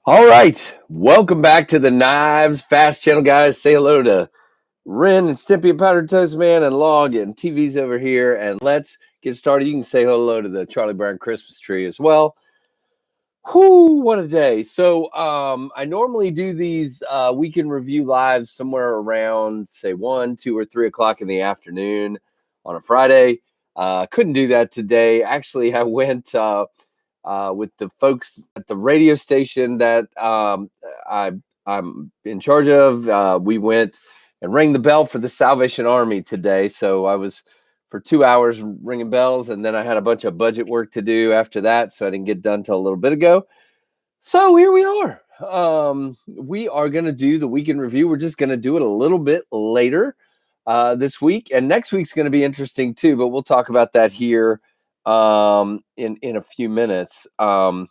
All right, welcome back to the KnivesFAST channel, guys. Say hello to Ren and Stimpy and Powdered Toast Man and Log and TV's over here, and let's get started. You can say hello to the Charlie Brown Christmas tree as well. Whoo, what a day. So I normally do these weekend review lives somewhere around, say, 1, 2, or 3 o'clock in the afternoon on a Friday. Couldn't do that today. Actually, I went with the folks at the radio station that I'm in charge of. We went and rang the bell for the Salvation Army today. So I was for 2 hours ringing bells, and then I had a bunch of budget work to do after that, so I didn't get done till a little bit ago. So here we are. We are going to do the weekend review. We're just going to do it a little bit later this week, and next week's going to be interesting too, but we'll talk about that here in a few minutes. I'm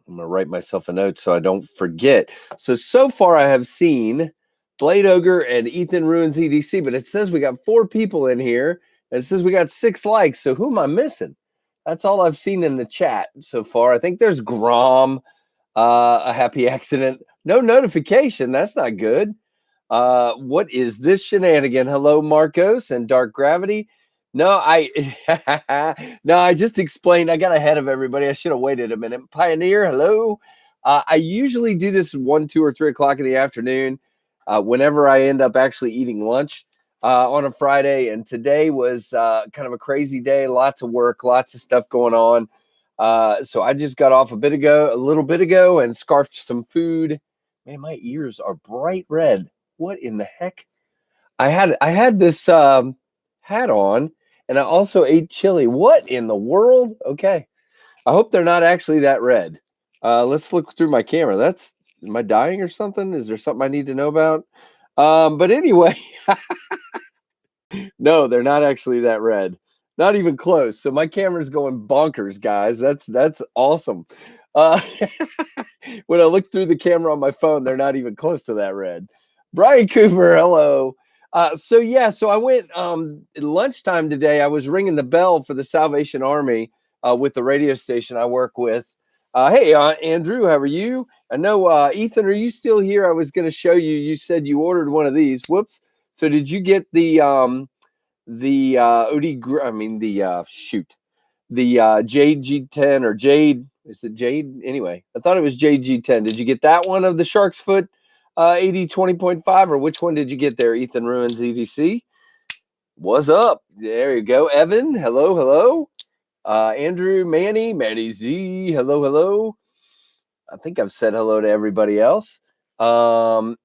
gonna write myself a note so I don't forget. So far I have seen Blade Ogre and Ethan Ruins EDC, but it says we got 4 people in here, and it says we got 6 likes. So who am I missing? That's all I've seen in the chat so far. I think there's Grom, a happy accident, no notification. That's not good. What is this shenanigan? Hello, Marcos and Dark Gravity. No, I just explained. I got ahead of everybody. I should have waited a minute. Pioneer, hello. I usually do this 1, 2, or 3 o'clock in the afternoon whenever I end up actually eating lunch on a Friday. And today was kind of a crazy day. Lots of work, lots of stuff going on. So I just got off a little bit ago, and scarfed some food. Man, my ears are bright red. What in the heck? I had this hat on, and I also ate chili. What in the world? Okay. I hope they're not actually that red. Let's look through my camera. Am I dying or something? Is there something I need to know about? But anyway, no, they're not actually that red. Not even close. So my camera's going bonkers, guys. That's awesome. When I look through the camera on my phone, they're not even close to that red. Brian Cooper, hello. So I went at lunchtime today. I was ringing the bell for the Salvation Army with the radio station I work with. Hey, Andrew, how are you? I know, Ethan, are you still here? I was going to show you. You said you ordered one of these. Whoops. So did you get the Jade G10 or Jade? Is it Jade? Anyway, I thought it was Jade G10. Did you get that one of the Shark's Foot 80/20.5, or which one did you get there? Ethan Ruins EDC. What's up? There you go. Evan, hello. Andrew, Manny Z, hello. I think I've said hello to everybody else. So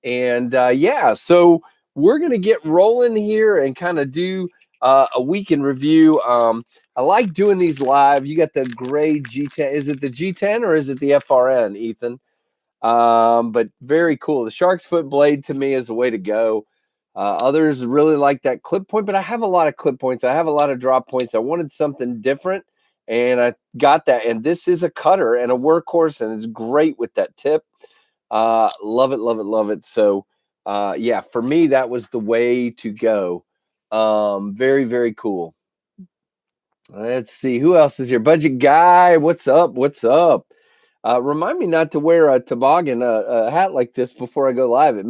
we're gonna get rolling here and kind of do a week in review. I like doing these live. You got the gray G10. Is it the G10 or is it the FRN, Ethan? But very cool. The Shark's Foot blade to me is the way to go. Others really like that clip point, but I have a lot of clip points. I have a lot of drop points. I wanted something different, and I got that. And this is a cutter and a workhorse, and it's great with that tip. Love it. So, for me, that was the way to go. Very, very cool. Let's see who else is here. Budget Guy, what's up? Remind me not to wear a toboggan, a hat like this before I go live. It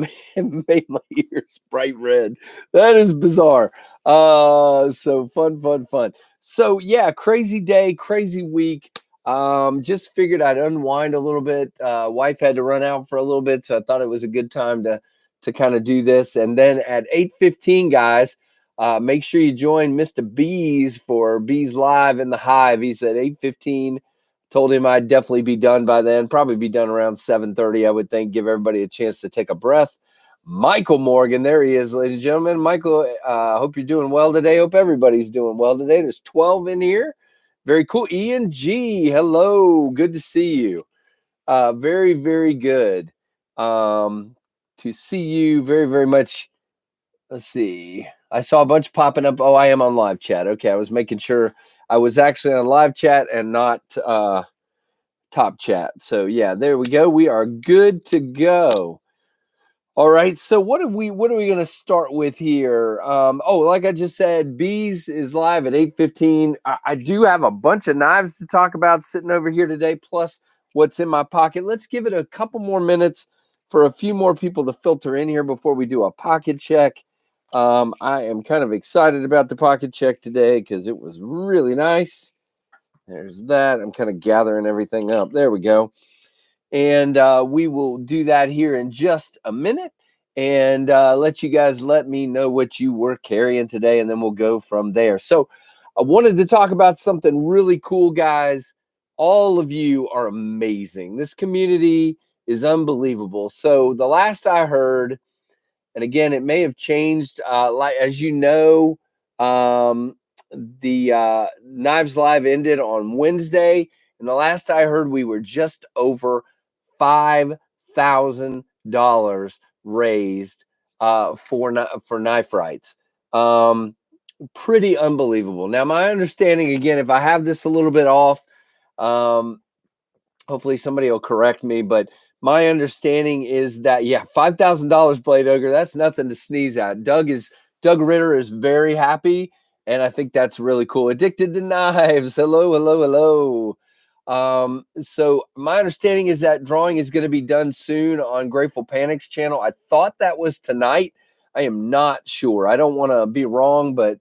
made my ears bright red. That is bizarre. So fun. So yeah, crazy day, crazy week. Just figured I'd unwind a little bit. Wife had to run out for a little bit, so I thought it was a good time to kind of do this. And then at 8:15, guys, make sure you join Mr. Bees for Bees Live in the Hive. He's at 8:15. Told him I'd definitely be done by then, probably be done around 7:30, I would think, give everybody a chance to take a breath. Michael Morgan, there he is, ladies and gentlemen. Michael, hope you're doing well today. Hope everybody's doing well today. There's 12 in here. Very cool. Ian G, hello. Good to see you. Very, very good to see you very, very much. Let's see. I saw a bunch popping up. Oh, I am on live chat. Okay, I was making sure I was actually on live chat and not top chat. So yeah, there we go. We are good to go. All right. So what are we going to start with here? Like I just said, Bees is live at 8:15. I do have a bunch of knives to talk about sitting over here today, plus what's in my pocket. Let's give it a couple more minutes for a few more people to filter in here before we do a pocket check. I am kind of excited about the pocket check today because it was really nice. There's that. I'm kind of gathering everything up. There we go. And we will do that here in just a minute and let you guys let me know what you were carrying today, and then we'll go from there. So I wanted to talk about something really cool, guys. All of you are amazing. This community is unbelievable. So the last I heard, and again, it may have changed, like as you know, the Knives Live ended on Wednesday, and the last I heard, we were just over $5,000 raised for knife rights. Pretty unbelievable. Now, my understanding, again, if I have this a little bit off, hopefully somebody will correct me, but my understanding is that, yeah, $5,000, Blade Ogre, that's nothing to sneeze at. Doug Ritter is very happy, and I think that's really cool. Addicted to Knives. Hello, hello, hello. So my understanding is that drawing is going to be done soon on Grateful Panic's channel. I thought that was tonight. I am not sure. I don't want to be wrong, but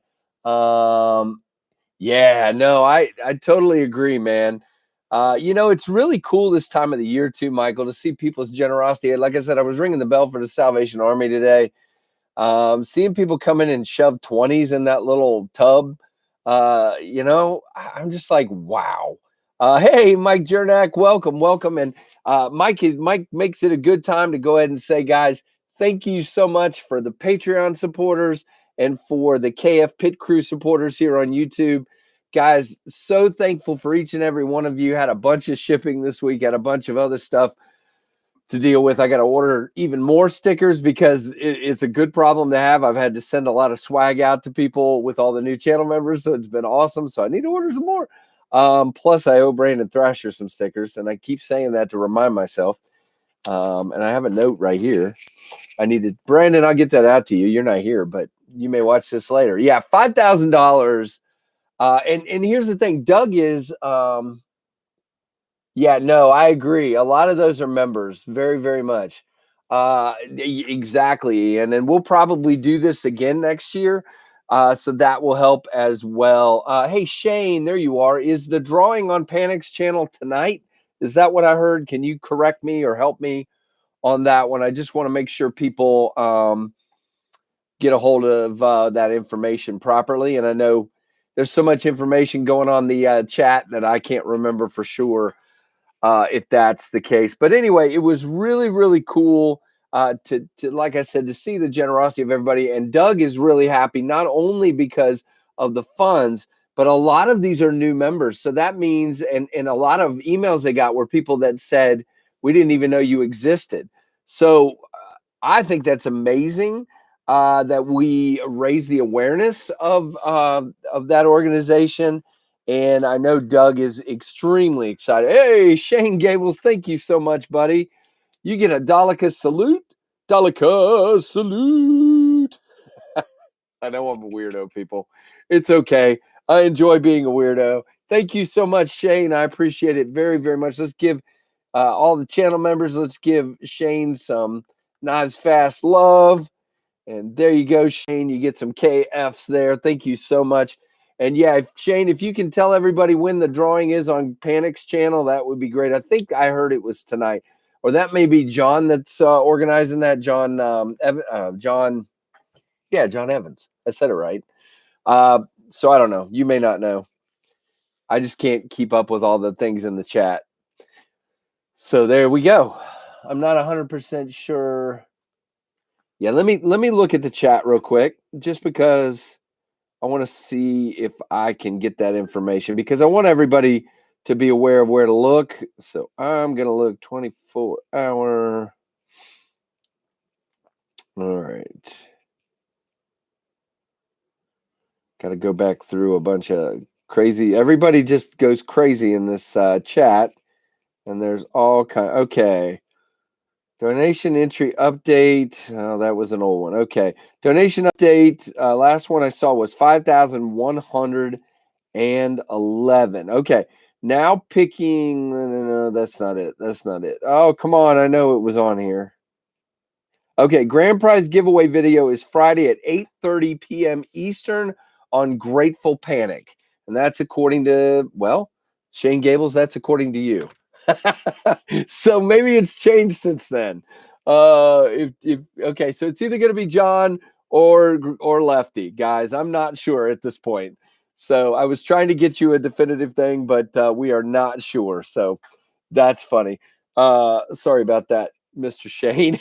yeah, no, I totally agree, man. It's really cool this time of the year too, Michael, to see people's generosity. Like I said, I was ringing the bell for the Salvation Army today. Seeing people come in and shove 20s in that little tub, I'm just like, wow. Hey, Mike Jernak, welcome. And Mike makes it a good time to go ahead and say, guys, thank you so much for the Patreon supporters and for the KF Pit Crew supporters here on YouTube. Guys, so thankful for each and every one of you. Had a bunch of shipping this week, had a bunch of other stuff to deal with. I got to order even more stickers because it's a good problem to have. I've had to send a lot of swag out to people with all the new channel members, so it's been awesome. So I need to order some more. Plus, I owe Brandon Thrasher some stickers, and I keep saying that to remind myself. And I have a note right here. Brandon, I'll get that out to you. You're not here, but you may watch this later. Yeah, $5,000. And here's the thing, Doug is yeah, no, I agree. A lot of those are members, very, very much. Exactly. And then we'll probably do this again next year. So that will help as well. Hey, Shane, there you are. Is the drawing on Panic's channel tonight? Is that what I heard? Can you correct me or help me on that one? I just want to make sure people get a hold of that information properly. And I know there's so much information going on the chat that I can't remember for sure if that's the case. But anyway, it was really, really cool to, like I said, to see the generosity of everybody. And Doug is really happy, not only because of the funds, but a lot of these are new members. So that means, and a lot of emails they got were people that said, we didn't even know you existed. So I think that's amazing that we raise the awareness of that organization. And I know Doug is extremely excited. Hey, Shane Gables, thank you so much, buddy. You get a Dalika salute. Dalika salute. I know I'm a weirdo, people. It's okay. I enjoy being a weirdo. Thank you so much, Shane. I appreciate it very, very much. Let's give all the channel members, let's give Shane some KnivesFAST love. And there you go, Shane. You get some KFs there. Thank you so much. And yeah, Shane, if you can tell everybody when the drawing is on Panic's channel, that would be great. I think I heard it was tonight, or that may be John that's organizing that. John Evans. I said it right. So I don't know. You may not know. I just can't keep up with all the things in the chat. So there we go. I'm not 100% sure. Yeah, let me look at the chat real quick, just because I want to see if I can get that information, because I want everybody to be aware of where to look. So I'm going to look 24-hour. All right. Got to go back through a bunch of crazy. Everybody just goes crazy in this chat. And there's all kind. Okay. Donation entry update. Oh, that was an old one. Okay. Donation update. Last one I saw was 5,111. Okay. Now picking, no, that's not it. That's not it. Oh, come on. I know it was on here. Okay, grand prize giveaway video is Friday at 8:30 p.m. Eastern on Grateful Panic. And that's according to, well, Shane Gables, that's according to you. So maybe it's changed since then. If okay, so it's either going to be John or Lefty, guys. I'm not sure at this point. So I was trying to get you a definitive thing, but we are not sure. So that's funny. Sorry about that, Mr. Shane.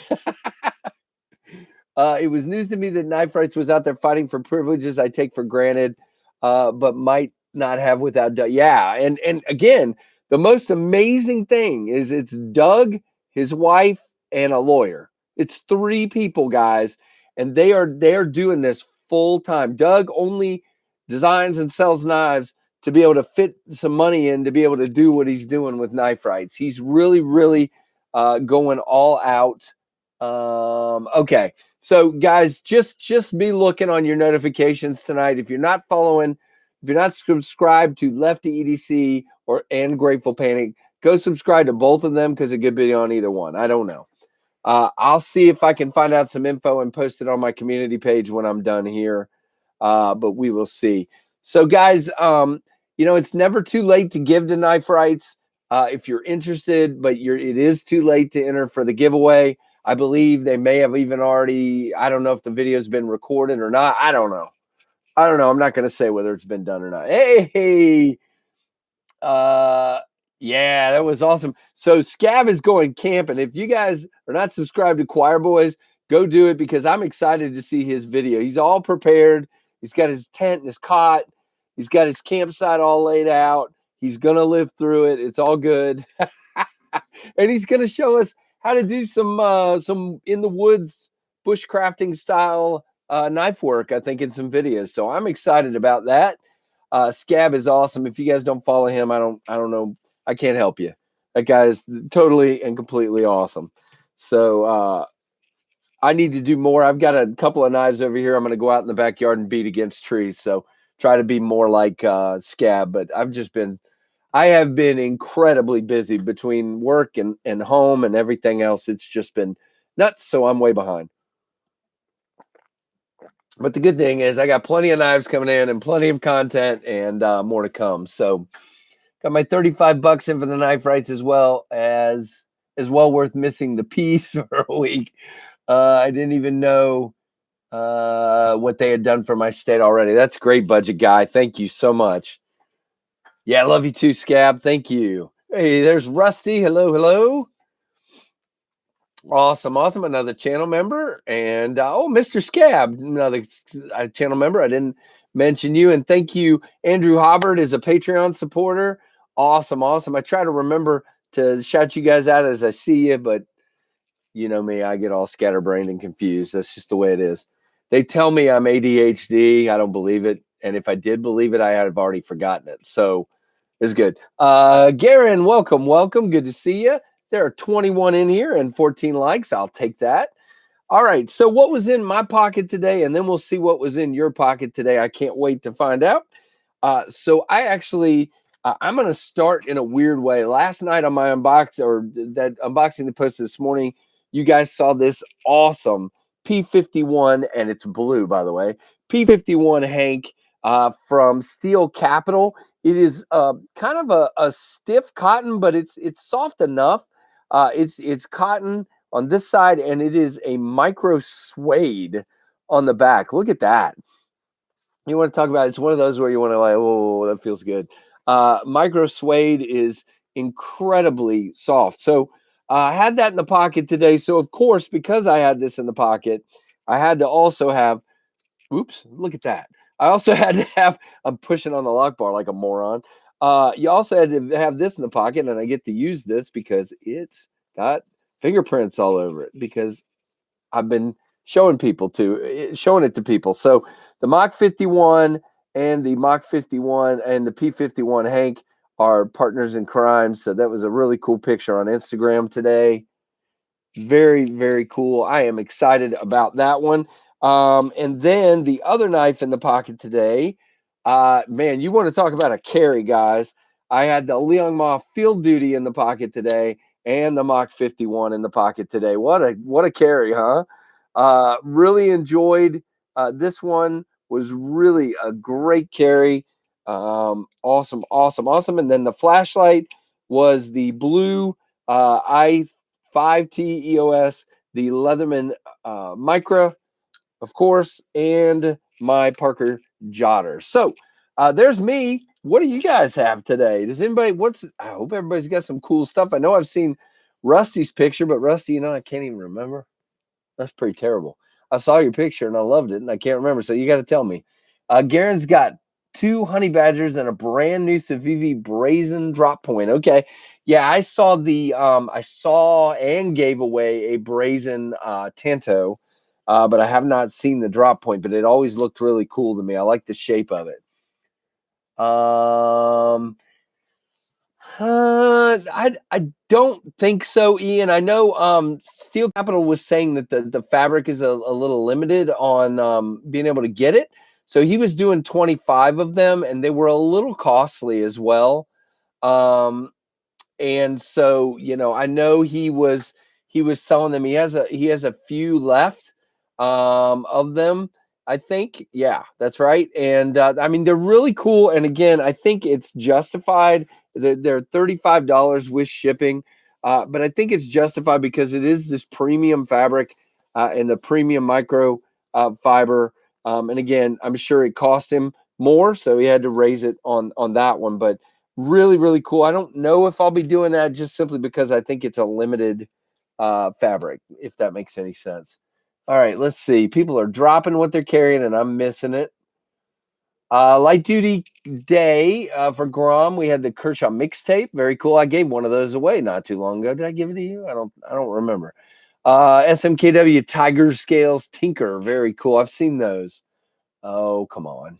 It was news to me that Knife Rights was out there fighting for privileges I take for granted, but might not have without Doug. Yeah, and again, the most amazing thing is it's Doug, his wife, and a lawyer. It's 3 people, guys, and they are doing this full time. Doug only designs and sells knives to be able to fit some money in to be able to do what he's doing with Knife Rights. He's really, really going all out. Okay. So, guys, just be looking on your notifications tonight. If you're not following, if you're not subscribed to Lefty EDC and Grateful Panic, go subscribe to both of them because it could be on either one. I don't know. I'll see if I can find out some info and post it on my community page when I'm done here. But we will see. So, guys, it's never too late to give to Knife Rights if you're interested, but it is too late to enter for the giveaway. I believe they may have even already, I don't know if the video's been recorded or not. I don't know. I'm not going to say whether it's been done or not. Hey. Yeah, that was awesome. So Scab is going camping. If you guys are not subscribed to Choir Boys, go do it because I'm excited to see his video. He's all prepared. He's got his tent and his cot. He's got his campsite all laid out. He's going to live through it. It's all good. And he's going to show us how to do some in the woods bushcrafting style knife work, I think, in some videos. So I'm excited about that. Scab is awesome. If you guys don't follow him, I don't know. I can't help you. That guy is totally and completely awesome. So I need to do more. I've got a couple of knives over here. I'm going to go out in the backyard and beat against trees. So try to be more like Scab. But I have been incredibly busy between work and home and everything else. It's just been nuts. So I'm way behind. But the good thing is I got plenty of knives coming in and plenty of content and more to come. So got my $35 in for the Knife Rights as well worth missing the piece for a week. I didn't even know what they had done for my state already. That's great, budget guy. Thank you so much. Yeah, I love you too, Scab. Thank you. Hey, there's Rusty. Hello. Awesome. Another channel member. And Mr. Scab, another channel member. I didn't mention you. And thank you, Andrew Hobbard is a Patreon supporter. Awesome. I try to remember to shout you guys out as I see you, but you know me, I get all scatterbrained and confused. That's just the way it is. They tell me I'm ADHD. I don't believe it. And if I did believe it, I have already forgotten it. So it's good. Garen, welcome. Good to see you. There are 21 in here and 14 likes. I'll take that. All right. So what was in my pocket today? And then we'll see what was in your pocket today. I can't wait to find out. So I actually, I'm going to start in a weird way. Last night on my that unboxing that posted this morning, you guys saw this awesome P51, and it's blue, by the way, P51 Hank from Steel Capital. It is kind of a stiff cotton, but it's soft enough. It's cotton on this side, and it is a micro suede on the back. Look at that. You want to talk about it's one of those where you want to like, oh, that feels good. Micro suede is incredibly soft. So I had that in the pocket today. So of course, because I had this in the pocket, I had to also have, oops, look at that. I also had to have, I'm pushing on the lock bar like a moron. You also had to have this in the pocket, and I get to use this because it's got fingerprints all over it because I've been showing it to people. So the Mach 51 and the Mach 51 and the P51 Hank are partners in crime. So that was a really cool picture on Instagram today. Very, very cool. I am excited about that one. And then the other knife in the pocket today, man, you want to talk about a carry, guys. I had the Liang Ma Field Duty in the pocket today and the Mach 51 in the pocket today. What a carry, huh? Really enjoyed this one. Was really a great carry. Awesome. And then the flashlight was the blue i5T EOS, the Leatherman Micra, of course, and my Parker Jotter. So there's me. What do you guys have today? Does anybody, I hope everybody's got some cool stuff. I know I've seen Rusty's picture, but Rusty, I can't even remember. That's pretty terrible. I saw your picture and I loved it, and I can't remember. So you got to tell me. Garen's got 2 honey badgers and a brand new Savi brazen drop point. Okay. Yeah, I saw I saw and gave away a brazen Tanto, but I have not seen the drop point, but it always looked really cool to me. I like the shape of it. I don't think so, Ian. I know Steel Capital was saying that the fabric is a little limited on being able to get it. So he was doing 25 of them, and they were a little costly as well. And so, I know he was selling them. He has a few left of them, I think. Yeah, that's right. And I mean, they're really cool. And again, I think it's justified. They're $35 with shipping, but I think it's justified because it is this premium fabric and the premium micro fiber. And again, I'm sure it cost him more, so he had to raise it on that one. But really, really cool. I don't know if I'll be doing that just simply because I think it's a limited fabric, if that makes any sense. All right, let's see. People are dropping what they're carrying, and I'm missing it. Light duty day for Grom. We had the Kershaw mixtape. Very cool. I gave one of those away not too long ago. Did I give it to you? I don't remember. SMKW Tiger Scales Tinker. Very cool. I've seen those. Oh, come on.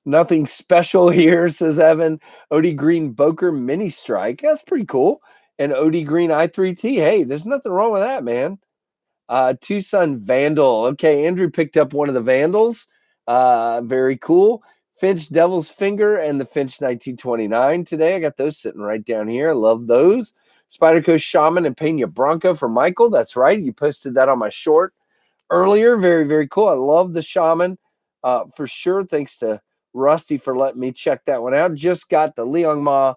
Nothing special here, says Evan. OD Green Boker Mini Strike. That's pretty cool. And OD Green i3T. Hey, there's nothing wrong with that, man. Tucson Vandal. Okay, Andrew picked up one of the Vandals. Very cool. Finch Devil's Finger and the Finch 1929 today. I got those sitting right down here. I love those. Spider Coast Shaman and Pena Bronco for Michael. That's right. You posted that on my short earlier. Very, very cool. I love the Shaman for sure. Thanks to Rusty for letting me check that one out. Just got the Liang Ma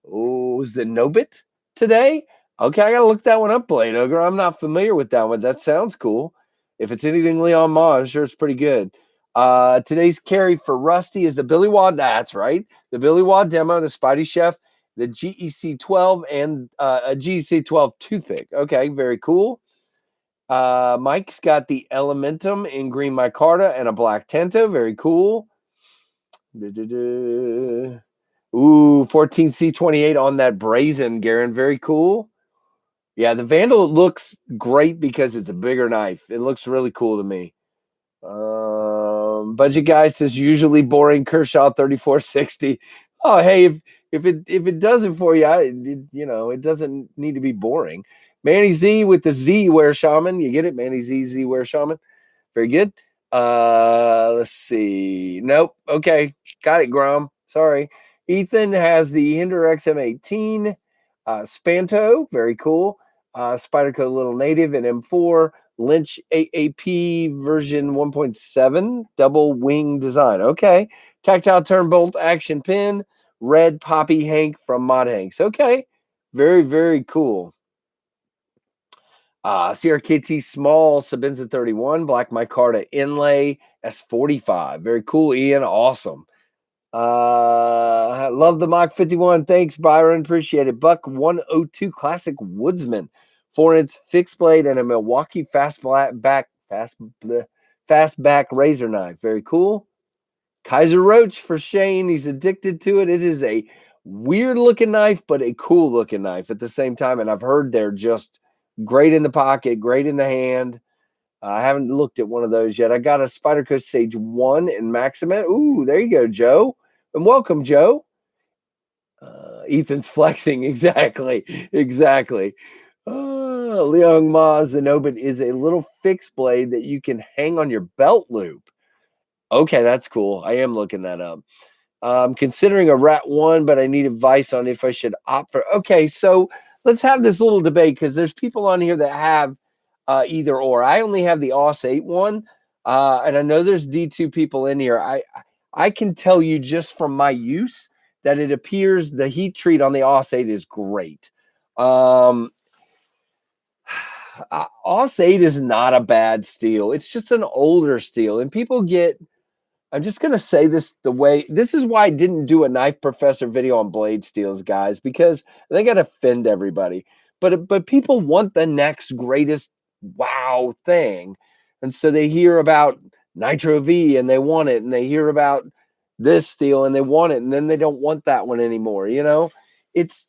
Zenobit today. Okay, I got to look that one up, Blade Ogre. I'm not familiar with that one. That sounds cool. If it's anything Liang Ma, I'm sure it's pretty good. Today's carry for Rusty is the Billy Watt. That's right. The Billy Watt demo, the Spidey Chef, the GEC 12, and a GEC 12 toothpick. Okay, very cool. Mike's got the Elementum in green micarta and a black Tento. Very cool. Ooh, 14C28 on that brazen, Garen. Very cool. Yeah, the Vandal looks great because it's a bigger knife. It looks really cool to me. Budget Guy says usually boring Kershaw 3460. Oh, hey, if it does it for you, it doesn't need to be boring. Manny Z with the Z Wear Shaman. You get it? Manny Z Wear Shaman. Very good. Let's see. Nope. Okay. Got it, Grom. Sorry. Ethan has the Hinder XM18. Spanto. Very cool. Spyderco Little Native and M4. Lynch AAP version 1.7. Double wing design. Okay. Tactile turn bolt action pin. Red Poppy Hank from Mod Hanks. Okay. Very, very cool. CRKT Small, Sabinza 31, Black Micarta Inlay, S45. Very cool, Ian. Awesome. Love the Mach 51. Thanks, Byron. Appreciate it. Buck 102 Classic Woodsman, 4-inch fixed blade, and a Milwaukee fastback razor knife. Very cool. Kaiser Roach for Shane. He's addicted to it. It is a weird looking knife, but a cool looking knife at the same time. And I've heard they're just great in the pocket, great in the hand. I haven't looked at one of those yet. I got a Spyderco Sage 1 in Maximet. Ooh, there you go, Joe. And welcome, Joe. Ethan's flexing. Exactly. Liang Ma Zenobit is a little fixed blade that you can hang on your belt loop. Okay, that's cool. I am looking that up. I'm considering a Rat 1, but I need advice on if I should opt for. Okay, so let's have this little debate because there's people on here that have either or. I only have the AUS 8 one, and I know there's D2 people in here. I can tell you just from my use that it appears the heat treat on the AUS 8 is great. AUS 8 is not a bad steel. It's just an older steel, and people get. I'm just going to say this the way this is why I didn't do a Knife Professor video on blade steels, guys, because they got to offend everybody. But people want the next greatest wow thing. And so they hear about Nitro V and they want it, and they hear about this steel and they want it, and then they don't want that one anymore. You know, it's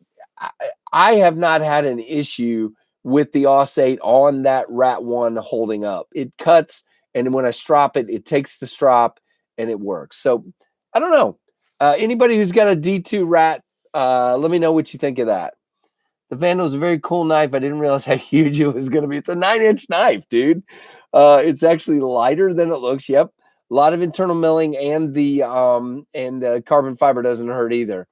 I have not had an issue with the AUS 8 on that Rat 1 holding up. It cuts, and when I strop it, it takes the strop and it works. So I don't know. Anybody who's got a D2 Rat, let me know what you think of that. The Vandal is a very cool knife. I didn't realize how huge it was going to be. It's a 9-inch knife, dude. It's actually lighter than it looks. Yep. A lot of internal milling, and the carbon fiber doesn't hurt either.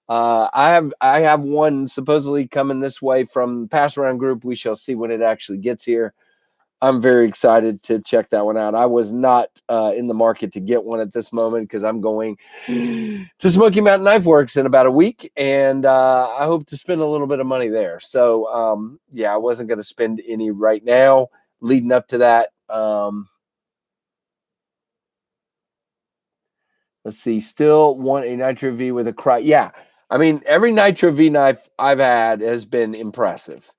I have one supposedly coming this way from Pass Around Group. We shall see when it actually gets here. I'm very excited to check that one out. I was not in the market to get one at this moment because I'm going to Smoky Mountain Knife Works in about a week, and I hope to spend a little bit of money there. So, yeah, I wasn't going to spend any right now leading up to that. Let's see. Still want a Nitro V with a cry. Yeah, I mean, every Nitro V knife I've had has been impressive.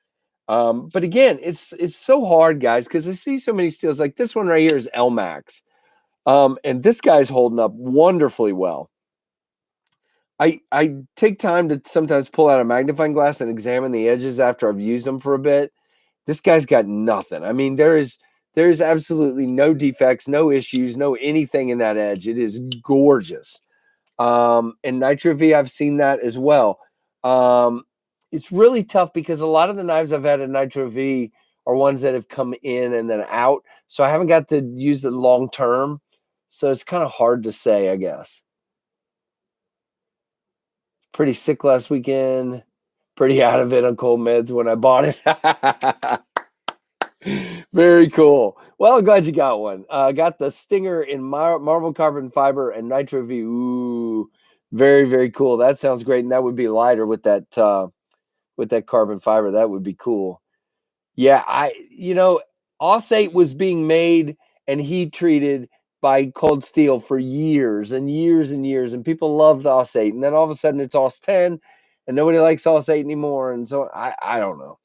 But again, it's so hard, guys, because I see so many steels. Like this one right here is LMAX. And this guy's holding up wonderfully well. I take time to sometimes pull out a magnifying glass and examine the edges after I've used them for a bit. This guy's got nothing. I mean, there is absolutely no defects, no issues, no anything in that edge. It is gorgeous. And Nitro V, I've seen that as well. It's really tough because a lot of the knives I've had at Nitro V are ones that have come in and then out. So I haven't got to use it long term. So it's kind of hard to say, I guess. Pretty sick last weekend. Pretty out of it on cold meds when I bought it. Very cool. Well, I'm glad you got one. Got the Stinger in marble carbon fiber and Nitro V. Ooh, very, very cool. That sounds great. And that would be lighter with that carbon fiber. That would be cool. Yeah, AUS 8 was being made and heat treated by cold steel for years and years and years, and people loved AUS 8. And then all of a sudden it's AUS 10, and nobody likes AUS 8 anymore. And so I don't know.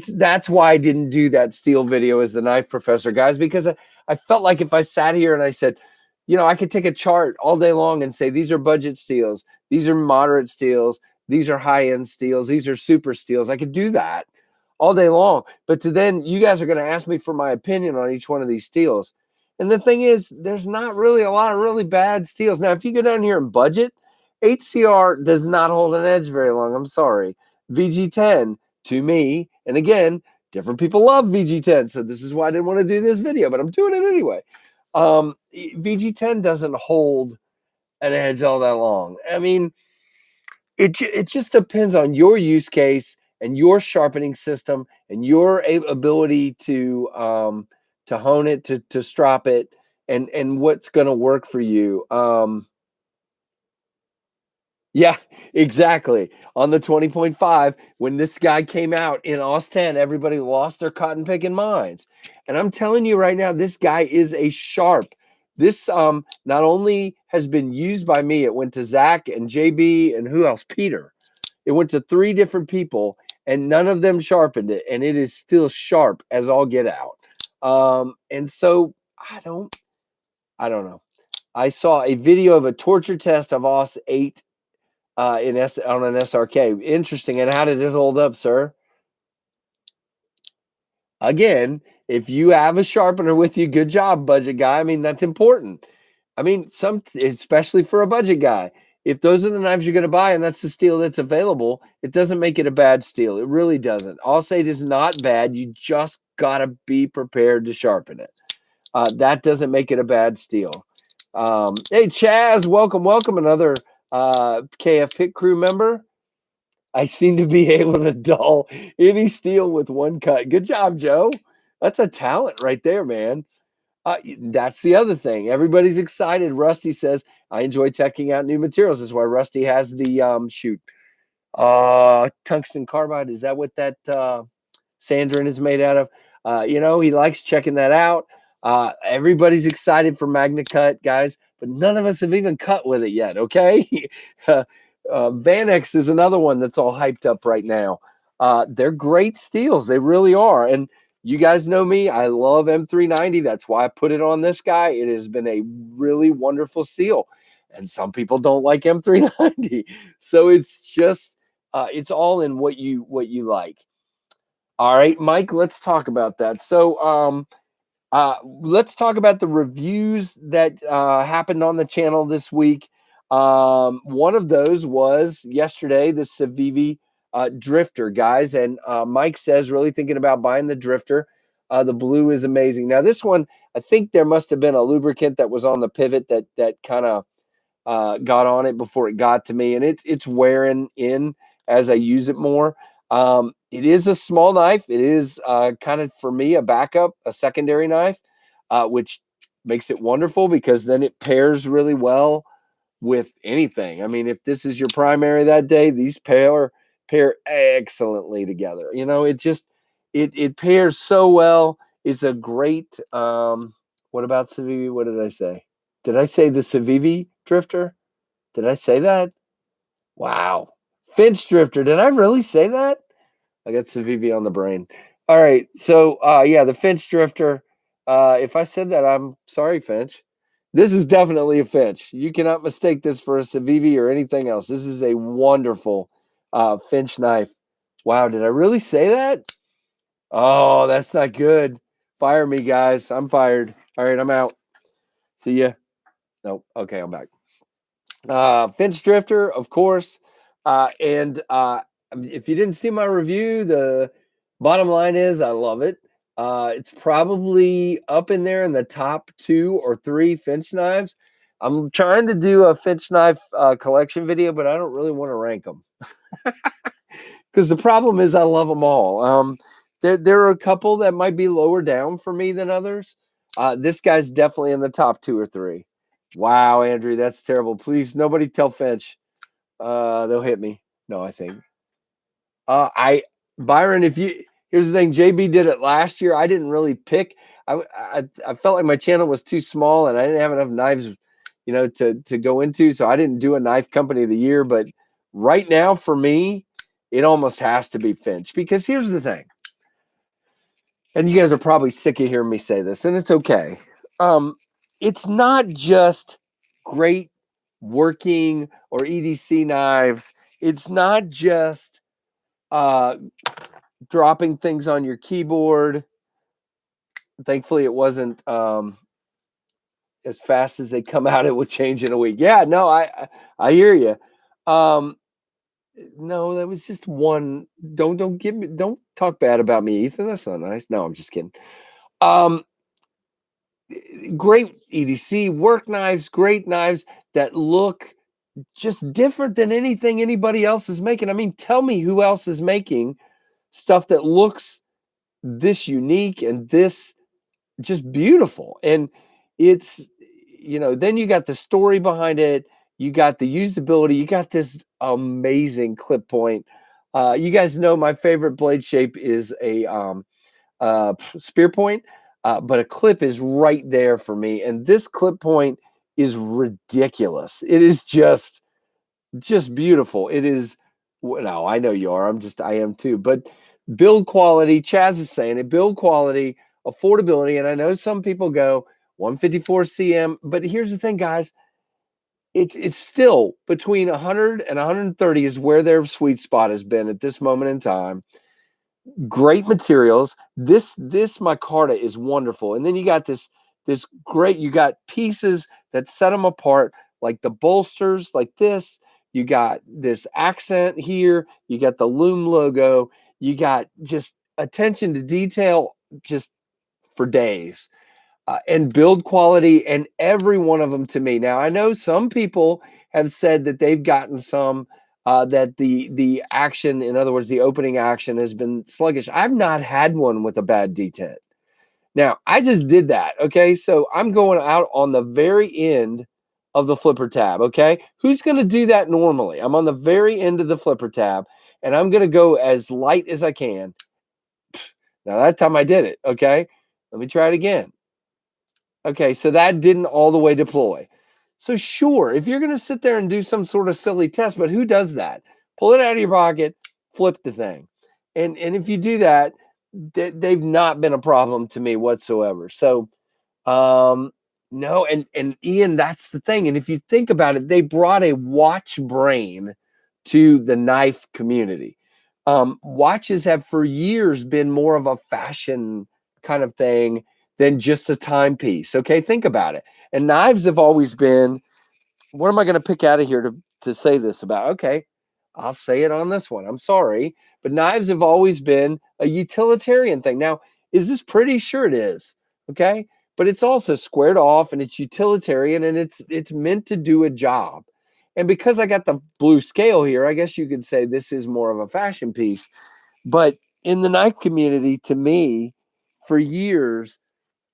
That's why I didn't do that steel video as the Knife Professor, guys, because I felt like if I sat here and I said, I could take a chart all day long and say, these are budget steels, these are moderate steels, these are high-end steels, these are super steels. I could do that all day long. But then you guys are going to ask me for my opinion on each one of these steels. And the thing is, there's not really a lot of really bad steels. Now, if you go down here and budget, HCR does not hold an edge very long. I'm sorry. VG10, to me, and again, different people love VG10, so this is why I didn't want to do this video, but I'm doing it anyway. VG10 doesn't hold an edge all that long. I mean, it just depends on your use case and your sharpening system and your ability to hone it, to strop it, and what's going to work for you. Yeah, exactly. On the 20.5, when this guy came out in AUS 10, everybody lost their cotton picking minds. And I'm telling you right now, this guy is a sharp. This not only has been used by me, it went to Zach and JB and who else? Peter. It went to 3 different people, and none of them sharpened it, and it is still sharp as all get out. And so I don't know. I saw a video of a torture test of AUS 8 on an SRK. Interesting. And how did it hold up, sir? Again, if you have a sharpener with you, good job, budget guy. I mean, that's important. I mean, especially for a budget guy. If those are the knives you're going to buy and that's the steel that's available, it doesn't make it a bad steel. It really doesn't. AUS 8 is not bad. You just got to be prepared to sharpen it. That doesn't make it a bad steel. Hey, Chaz, welcome. Another KF Pit Crew member. I seem to be able to dull any steel with one cut. Good job, Joe. That's a talent right there, man. That's the other thing. Everybody's excited. Rusty says, I enjoy checking out new materials. That's why Rusty has the tungsten carbide. Is that what that Sandrin is made out of? He likes checking that out. Everybody's excited for Magna Cut, guys, but none of us have even cut with it yet, okay? Vanex is another one that's all hyped up right now. They're great steels. They really are. And you guys know me. I love M390. That's why I put it on this guy. It has been a really wonderful steel. And some people don't like M390. So it's just, it's all in what you like. All right, Mike, let's talk about that. So let's talk about the reviews that happened on the channel this week. One of those was yesterday, the Savi Drifter, guys. And Mike says, really thinking about buying the Drifter. The blue is amazing. Now, this one, I think there must have been a lubricant that was on the pivot that kind of got on it before it got to me. And it's wearing in as I use it more. It is a small knife. It is kind of, for me, a backup, a secondary knife, which makes it wonderful because then it pairs really well with anything. I mean, if this is your primary that day, these pair excellently together. It pairs so well. It's a great, what about Savi? What did I say? Did I say the Savi Drifter? Did I say that? Wow. Finch Drifter. Did I really say that? I got Savi on the brain. All right. So, yeah, the Finch Drifter. If I said that, I'm sorry, Finch. This is definitely a Finch. You cannot mistake this for a Savi or anything else. This is a wonderful Finch knife. Wow. Did I really say that? Oh, that's not good. Fire me, guys. I'm fired. All right. I'm out. See ya. Nope. Okay. I'm back. Finch Drifter, of course. And if you didn't see my review, the bottom line is I love it. It's probably up in there in the top 2 or 3 Finch knives. I'm trying to do a Finch knife collection video, but I don't really want to rank them. Because the problem is I love them all. There are a couple that might be lower down for me than others. This guy's definitely in the top 2 or 3. Wow, Andrew, that's terrible. Please, nobody tell Finch. They'll hit me. No, I think. Byron, here's the thing, JB did it last year. I didn't really pick. I felt like my channel was too small and I didn't have enough knives, to go into. So I didn't do a knife company of the year. But right now, for me, it almost has to be Finch, because here's the thing. And you guys are probably sick of hearing me say this, and it's okay. It's not just great working or EDC knives. It's not just dropping things on your keyboard. Thankfully, it wasn't as fast as they come out. It would change in a week. Yeah, no, I hear you. No, that was just one. Don't talk bad about me, Ethan. That's not nice. No, I'm just kidding. Great EDC work knives, great knives that look just different than anything anybody else is making. I mean, tell me who else is making stuff that looks this unique and this just beautiful. And it's, then you got the story behind it. You got the usability. You got this amazing clip point. You guys know my favorite blade shape is a spear point. But a clip is right there for me. And this clip point is ridiculous. It is just beautiful. It is, no, I know you are. I am too. But build quality, Chaz is saying it, build quality, affordability. And I know some people go 154 CM, but here's the thing, guys. It's still between 100 and 130 is where their sweet spot has been at this moment in time. Great materials. This micarta is wonderful. And then you got this great, you got pieces that set them apart, like the bolsters like this. You got this accent here. You got the Loom logo. You got just attention to detail just for days. And build quality, and every one of them to me. Now, I know some people have said that they've gotten some that the action, in other words, the opening action has been sluggish. I've not had one with a bad detent. Now, I just did that, okay? So I'm going out on the very end of the flipper tab, okay? Who's going to do that normally? I'm on the very end of the flipper tab, and I'm going to go as light as I can. Now, that time I did it, okay? Let me try it again. Okay, so that didn't all the way deploy. So sure, if you're going to sit there and do some sort of silly test, but who does that? Pull it out of your pocket, flip the thing. And if you do that, they've not been a problem to me whatsoever. So no, and Ian, that's the thing. And if you think about it, they brought a watch brain to the knife community. Watches have for years been more of a fashion kind of thing than just a timepiece. Okay, think about it. And knives have always been, what am I going to pick out of here to say this about? Okay, I'll say it on this one. I'm sorry, but knives have always been a utilitarian thing. Now, is this pretty? Sure it is. Okay, but it's also squared off and it's utilitarian and it's meant to do a job. And because I got the blue scale here, I guess you could say this is more of a fashion piece. But in the knife community, to me, for years,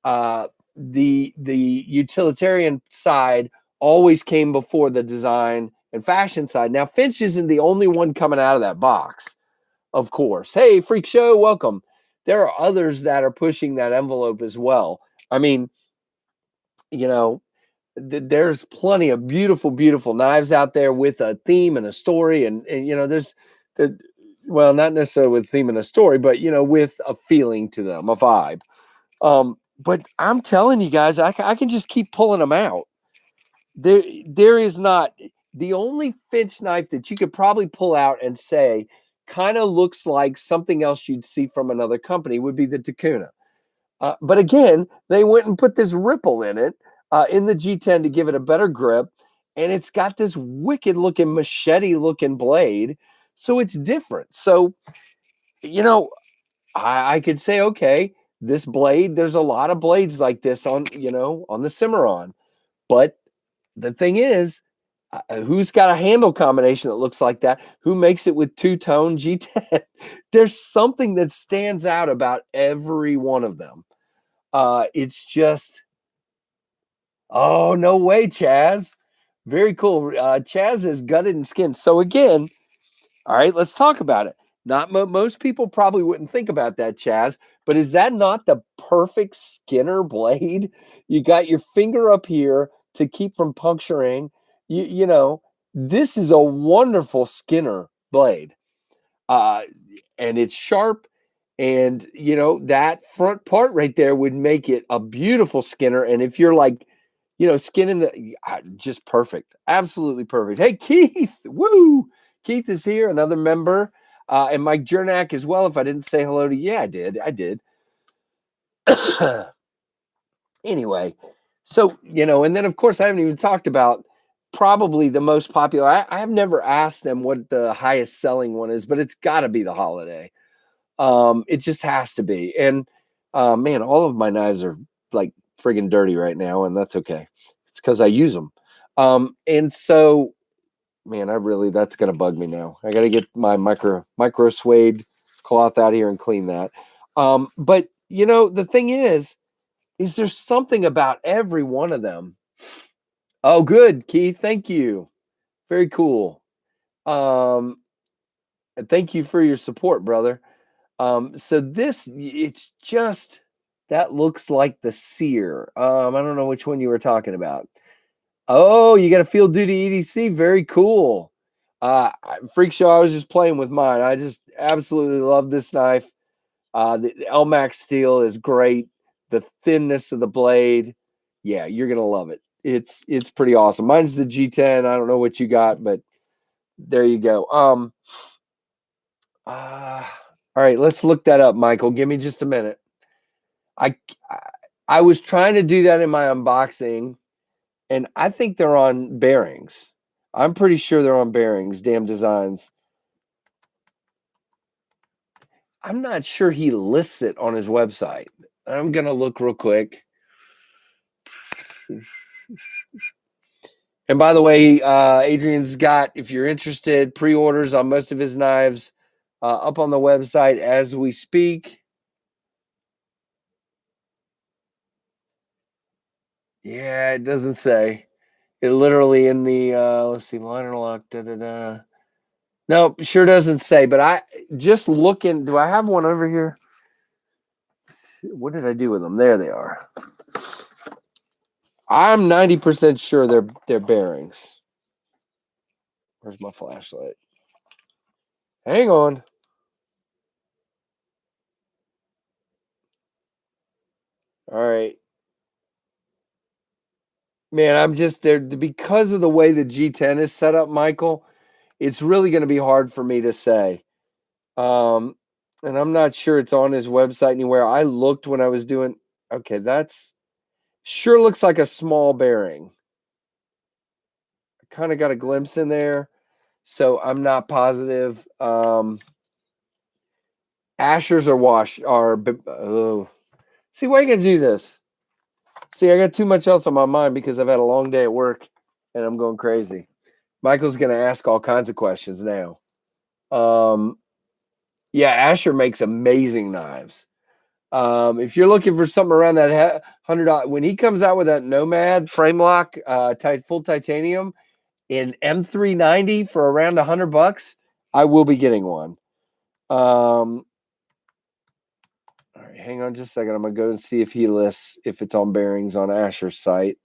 the utilitarian side always came before the design and fashion side. Now, Finch isn't the only one coming out of that box, of course. Hey, Freak Show, welcome. There are others that are pushing that envelope as well. I mean, you know, there's plenty of beautiful, beautiful knives out there with a theme and a story. And you know, there's the, well, not necessarily with theme and a story, but, you know, with a feeling to them, a vibe. But I'm telling you guys, I can just keep pulling them out. There is not the only Finch knife that you could probably pull out and say kind of looks like something else you'd see from another company would be the Takuna. But again, they went and put this ripple in it in the G10 to give it a better grip. And it's got this wicked looking machete looking blade. So it's different. So, you know, I could say, okay, this blade, there's a lot of blades like this on, you know, on the Cimarron. But the thing is, who's got a handle combination that looks like that? Who makes it with two-tone G10? There's something that stands out about every one of them. It's just, oh, no way, Chaz. Very cool. Chaz is gutted and skinned. So again, all right, let's talk about it. Not most people probably wouldn't think about that, Chaz, but is that not the perfect Skinner blade? You got your finger up here to keep from puncturing. You know, this is a wonderful Skinner blade. And it's sharp. And, you know, that front part right there would make it a beautiful Skinner. And if you're like, you know, skinning just perfect. Absolutely perfect. Hey, Keith, woo! Keith is here, another member. And Mike Jernak as well. If I didn't say hello to you, yeah, I did. Anyway, so, you know, and then of course I haven't even talked about probably the most popular. I have never asked them what the highest selling one is, but it's got to be the Holiday. It just has to be. And man, all of my knives are like friggin' dirty right now, and that's okay. It's because I use them. And so, man, that's gonna bug me now. I gotta get my micro suede cloth out here and clean that. But you know, the thing is there's something about every one of them. Oh, good, Keith. Thank you. Very cool. And thank you for your support, brother. So it's just that looks like the Sear. I don't know which one you were talking about. Oh, you got a field duty EDC. Very cool. Freak Show, I was just playing with mine. I just absolutely love this knife. The LMAX steel is great. The thinness of the blade. Yeah, you're going to love it. It's pretty awesome. Mine's the G10. I don't know what you got, but there you go. All right, let's look that up, Michael. Give me just a minute. I was trying to do that in my unboxing, and I think they're on bearings. I'm pretty sure they're on bearings, Damn Designs. I'm not sure he lists it on his website. I'm going to look real quick. And by the way, Adrian's got, if you're interested, pre-orders on most of his knives up on the website as we speak. Yeah, it doesn't say. It literally in the, let's see, liner lock, da-da-da. Nope, sure doesn't say, but I just looking, do I have one over here? What did I do with them? There they are. I'm 90% sure they're bearings. Where's my flashlight? Hang on. All right. Man, I'm just there because of the way the G10 is set up, Michael. It's really going to be hard for me to say. And I'm not sure it's on his website anywhere. I looked when I was doing. Okay, that's sure looks like a small bearing. I kind of got a glimpse in there, so I'm not positive. Ashers are oh. See, why are you gonna do this? See, I got too much else on my mind because I've had a long day at work and I'm going crazy. Michael's gonna ask all kinds of questions now. Yeah, Asher makes amazing knives. If you're looking for something around that $100, when he comes out with that Nomad frame lock, full titanium in M390 for around $100, I will be getting one. All right, hang on just a second. I'm gonna go and see if he lists if it's on bearings on Asher's site.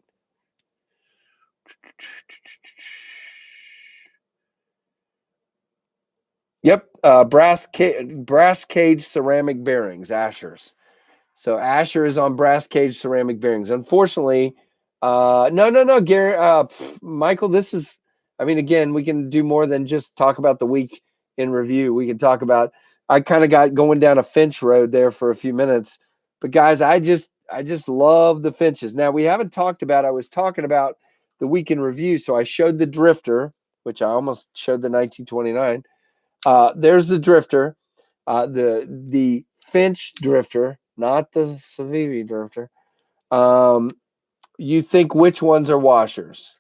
Yep, brass cage ceramic bearings, Asher's. So Asher is on brass cage ceramic bearings. Unfortunately, no, Gary, Michael. This is, I mean, again, we can do more than just talk about the week in review. We can talk about. I kind of got going down a Finch road there for a few minutes, but guys, I just love the Finches. Now we haven't talked about. I was talking about the week in review, so I showed the Drifter, which I almost showed the 1929. There's the Drifter, the Finch Drifter, not the Savi Drifter. You think which ones are washers?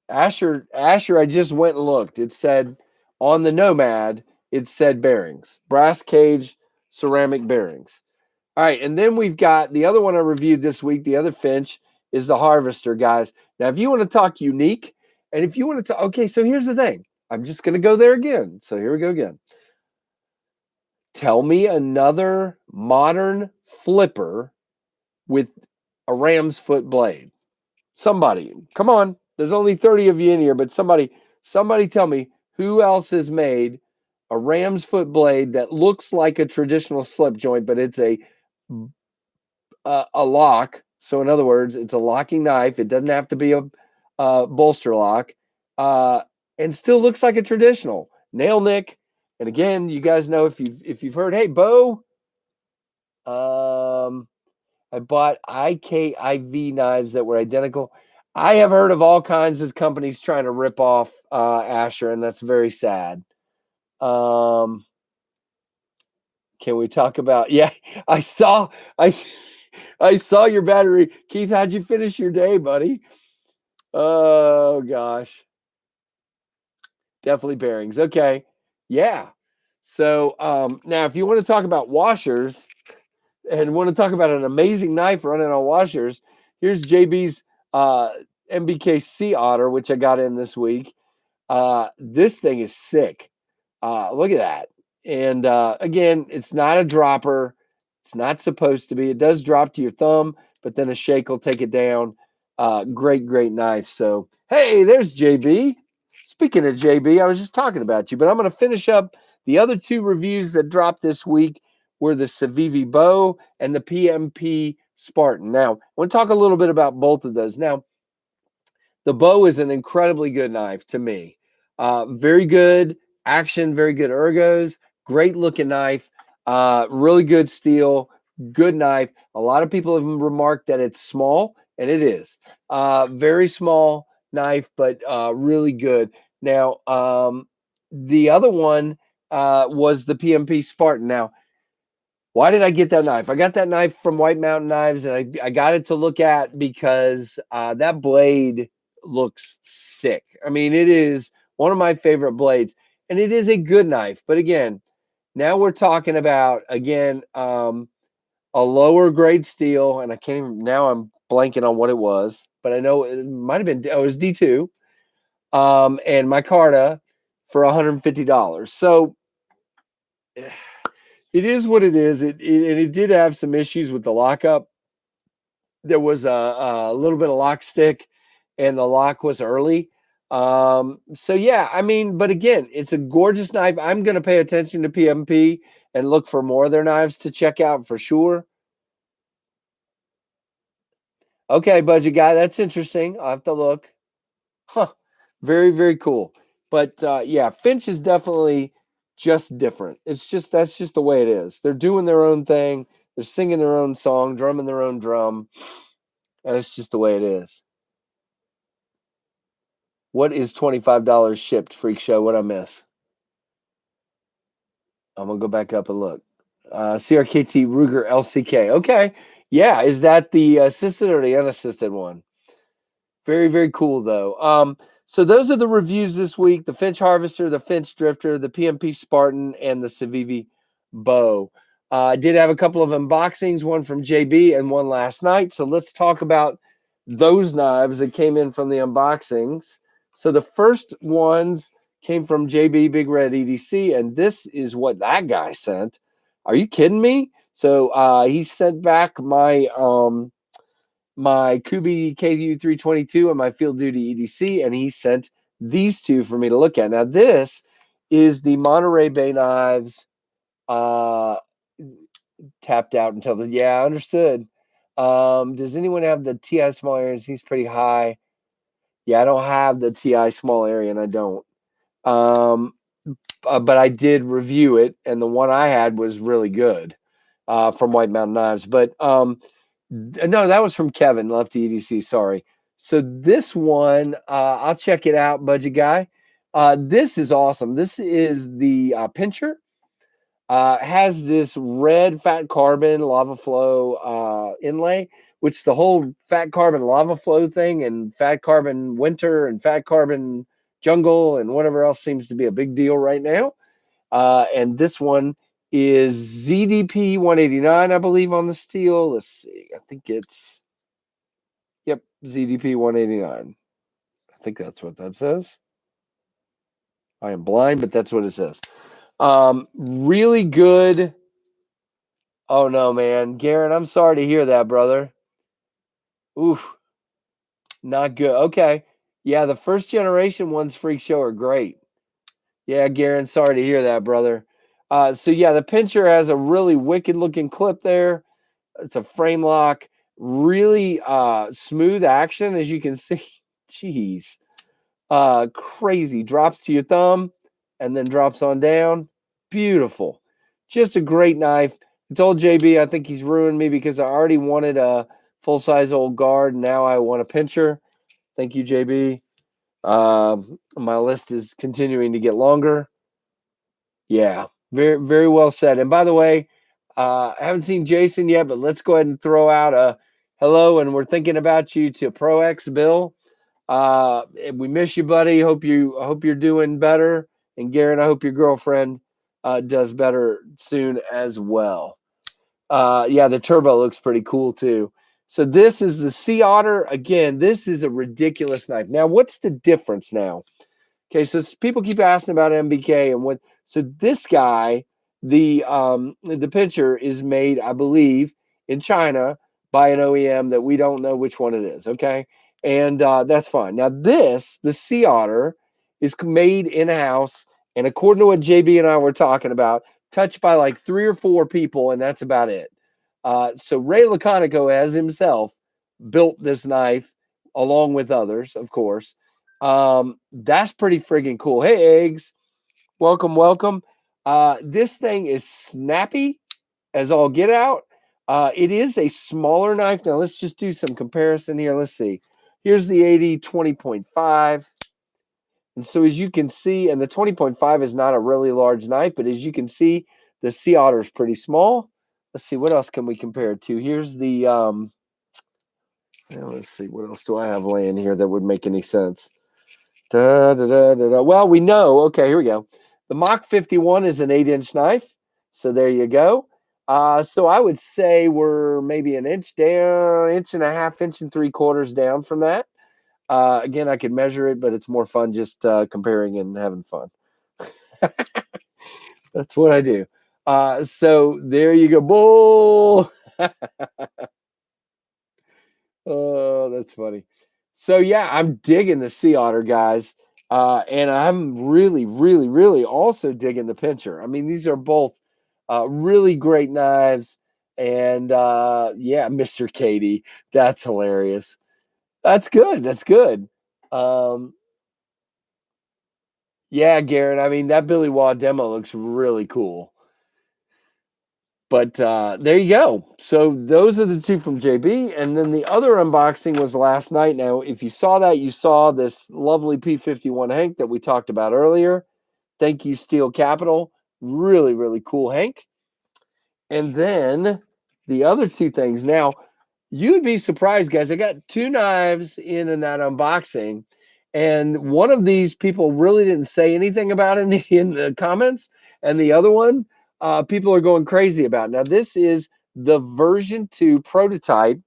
Asher, I just went and looked. It said on the Nomad, it said bearings, brass cage, ceramic bearings. All right, and then we've got the other one I reviewed this week. The other Finch is the Harvester, guys. Now, if you want to talk unique, and if you want to talk, okay, so here's the thing. I'm just going to go there again. So here we go again. Tell me another modern flipper with a ram's foot blade. Somebody, come on. There's only 30 of you in here, but somebody tell me who else has made a ram's foot blade that looks like a traditional slip joint, but it's a lock. So in other words, it's a locking knife. It doesn't have to be a bolster lock, and still looks like a traditional nail nick. And again, you guys know if you've heard, hey, Bo, I bought IKIV knives that were identical. I have heard of all kinds of companies trying to rip off Asher, and that's very sad. Can we talk about? Yeah, I saw your battery, Keith. How'd you finish your day, buddy? Oh gosh, definitely bearings. Okay, yeah. So now, if you want to talk about washers and want to talk about an amazing knife running on washers, here's JB's MBK Sea Otter, which I got in this week. This thing is sick. Look at that. And again, it's not a dropper. It's not supposed to be. It does drop to your thumb, but then a shake will take it down. Great knife. So, hey, there's JB. Speaking of JB, I was just talking about you, but I'm going to finish up the other two reviews that dropped this week were the Savi Bow and the Pmp Spartan. Now, I want to talk a little bit about both of those. Now, the Bow is an incredibly good knife to me. Very good action, very good ergos, great looking knife, really good steel, good knife. A lot of people have remarked that it's small, and it is. Very small knife, but really good. Now, the other one was the Pmp Spartan. Now, why did I get that knife? I got that knife from White Mountain Knives, and I got it to look at because that blade looks sick. I mean, it is one of my favorite blades, and it is a good knife. But again, now we're talking about, again, a lower grade steel, and I can't even, now I'm blanking on what it was, but I know it might have been, it was D2, and micarta for $150. So it is what it is. It did have some issues with the lockup. There was a little bit of lock stick, and the lock was early. So yeah, I mean, but again, it's a gorgeous knife. I'm going to pay attention to PMP and look for more of their knives to check out for sure. Okay, budget guy, that's interesting. I'll have to look. Huh. Very, very cool. But yeah, Finch is definitely just different. It's just, that's just the way it is. They're doing their own thing. They're singing their own song, drumming their own drum. That's just the way it is. What is $25 shipped, Freak Show? What I miss? I'm gonna go back up and look. CRKT Ruger LCK. Okay. Yeah, is that the assisted or the unassisted one? Very, very cool though. So those are the reviews this week: the Finch Harvester, the Finch Drifter, the PMP Spartan, and the Savi Bow. I did have a couple of unboxings, one from JB and one last night. So let's talk about those knives that came in from the unboxings. So the first ones came from JB Big Red EDC, and this is what that guy sent. Are you kidding me? So he sent back my my Kubi KU322 and my Field Duty EDC, and he sent these two for me to look at. Now, this is the Monterey Bay knives tapped out until the, yeah, understood. Does anyone have the TI small areas? He's pretty high. Yeah, I don't have the TI small area, and I don't. But I did review it, and the one I had was really good from White Mountain Knives. But no, that was from Kevin, Lefty EDC. Sorry. So this one, I'll check it out, budget guy. This is awesome. This is the pincher. Has this red fat carbon lava flow inlay, which the whole fat carbon lava flow thing and fat carbon winter and fat carbon jungle and whatever else seems to be a big deal right now. And this one is ZDP 189, I believe, on the steel. Let's see. I think it's, yep, ZDP 189. I think that's what that says. I am blind, but that's what it says. Really good. Oh, no, man. Garen, I'm sorry to hear that, brother. Oof. Not good. Okay. Yeah, the first generation ones, Freak Show, are great. Yeah, Garen, sorry to hear that, brother. So, yeah, the pincher has a really wicked-looking clip there. It's a frame lock. Really smooth action, as you can see. Jeez. Crazy. Drops to your thumb and then drops on down. Beautiful. Just a great knife. I told JB I think he's ruined me because I already wanted a full-size old guard. Now I want a pincher. Thank you, JB. My list is continuing to get longer. Yeah, very, very well said. And by the way, I haven't seen Jason yet, but let's go ahead and throw out a hello, and we're thinking about you to Pro X Bill. We miss you, buddy. I hope you're doing better. And Garrett, I hope your girlfriend does better soon as well. Yeah, the turbo looks pretty cool too. So this is the Sea Otter. Again, this is a ridiculous knife. Now, what's the difference now? Okay, so people keep asking about MBK and what. So this guy, the pincher is made, I believe, in China by an OEM that we don't know which one it is. Okay, and that's fine. Now this, the Sea Otter, is made in house, and according to what JB and I were talking about, touched by like 3 or 4 people, and that's about it. So Ray Laconico has himself built this knife along with others, of course. That's pretty friggin' cool. Hey, Eggs, welcome, welcome. This thing is snappy as all get out. It is a smaller knife. Now let's just do some comparison here. Let's see. Here's the 80 20.5. And so as you can see, and the 20.5 is not a really large knife, but as you can see, the Sea Otter is pretty small. Let's see, what else can we compare it to? Here's the Now let's see, what else do I have laying here that would make any sense? Well, we know. Okay, here we go. The Mach 51 is an 8-inch knife. So there you go. So I would say we're maybe an inch down, inch and a half, inch and 3/4 down from that. Again, I could measure it, but it's more fun just comparing and having fun. That's what I do. So there you go. Bull. Oh, that's funny. So yeah, I'm digging the sea otter, guys. And I'm really, really, really also digging the pincher. I mean, these are both really great knives. And yeah, Mr. Katie, that's hilarious. That's good. That's good. Um, yeah, Garrett. I mean, that Billy Waugh demo looks really cool. But there you go. So those are the two from JB. And then the other unboxing was last night. Now, if you saw that, you saw this lovely P51 Hank that we talked about earlier. Thank you, Steel Capital. Really, really cool Hank. And then the other two things. Now, you'd be surprised, guys. I got two knives in that unboxing. And one of these people really didn't say anything about in the comments. And the other one, people are going crazy about. Now, this is the version 2 prototype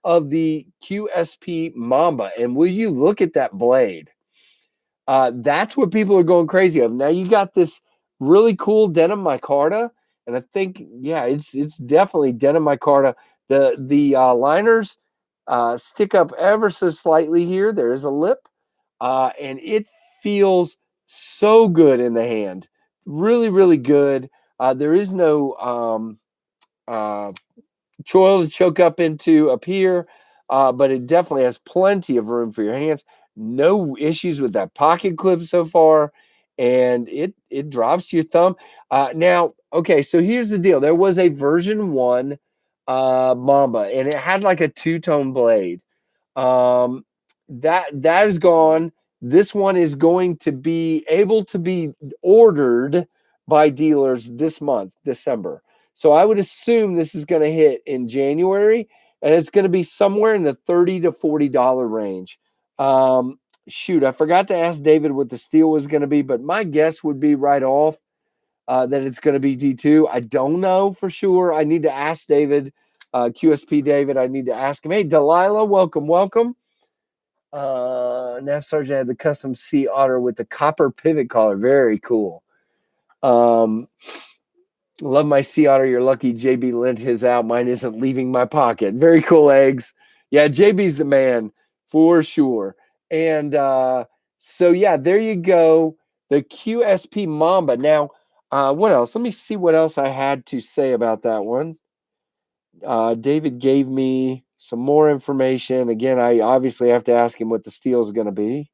of the Qsp Mamba. And will you look at that blade? That's what people are going crazy of. Now, you got this really cool denim micarta. And I think, yeah, it's definitely denim micarta. The liners stick up ever so slightly here. There is a lip. And it feels so good in the hand. Really, really good. There is no choil to choke up into up here, but it definitely has plenty of room for your hands. No issues with that pocket clip so far, and it drops to your thumb. Now, okay, so here's the deal. There was a version 1 Mamba, and it had like a two-tone blade. That is gone. This one is going to be able to be ordered by dealers this month, December. So I would assume this is going to hit in January, and it's going to be somewhere in the $30 to $40 range. Shoot, I forgot to ask David what the steel was going to be, but my guess would be right off that it's going to be D2. I don't know for sure. I need to ask David, QSP David. I need to ask him. Hey, Delilah, welcome, welcome. Nav Sergeant had the custom Sea Otter with the copper pivot collar. Very cool. Love my Sea Otter. You're lucky JB lent his out. Mine isn't leaving my pocket. Very cool, eggs. Yeah, JB's the man for sure. And so, yeah, there you go. The QSP Mamba. Now, what else? Let me see what else I had to say about that one. David gave me some more information. Again, I obviously have to ask him what the steel is going to be.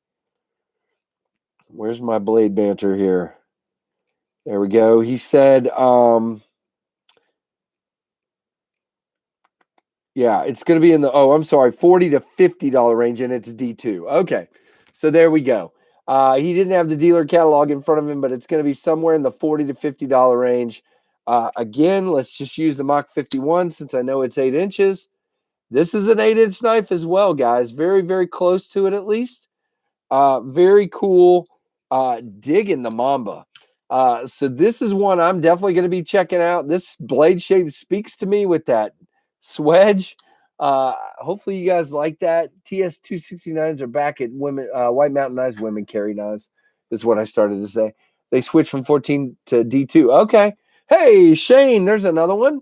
Where's my blade banter here? There we go. He said, yeah, it's going to be in the, $40 to $50 range, and it's D2. Okay, so there we go. He didn't have the dealer catalog in front of him, but it's going to be somewhere in the $40 to $50 range. Again, let's just use the Mach 51 since I know it's 8 inches. This is an 8-inch knife as well, guys. Very, very close to it at least. Very cool. Digging the Mamba. So this is one I'm definitely going to be checking out. This blade shape speaks to me with that swedge. Hopefully you guys like that. TS269s are back at women. White Mountain Knives women carry knives. Is what I started to say. They switched from 14 to D2. Okay. Hey, Shane, there's another one.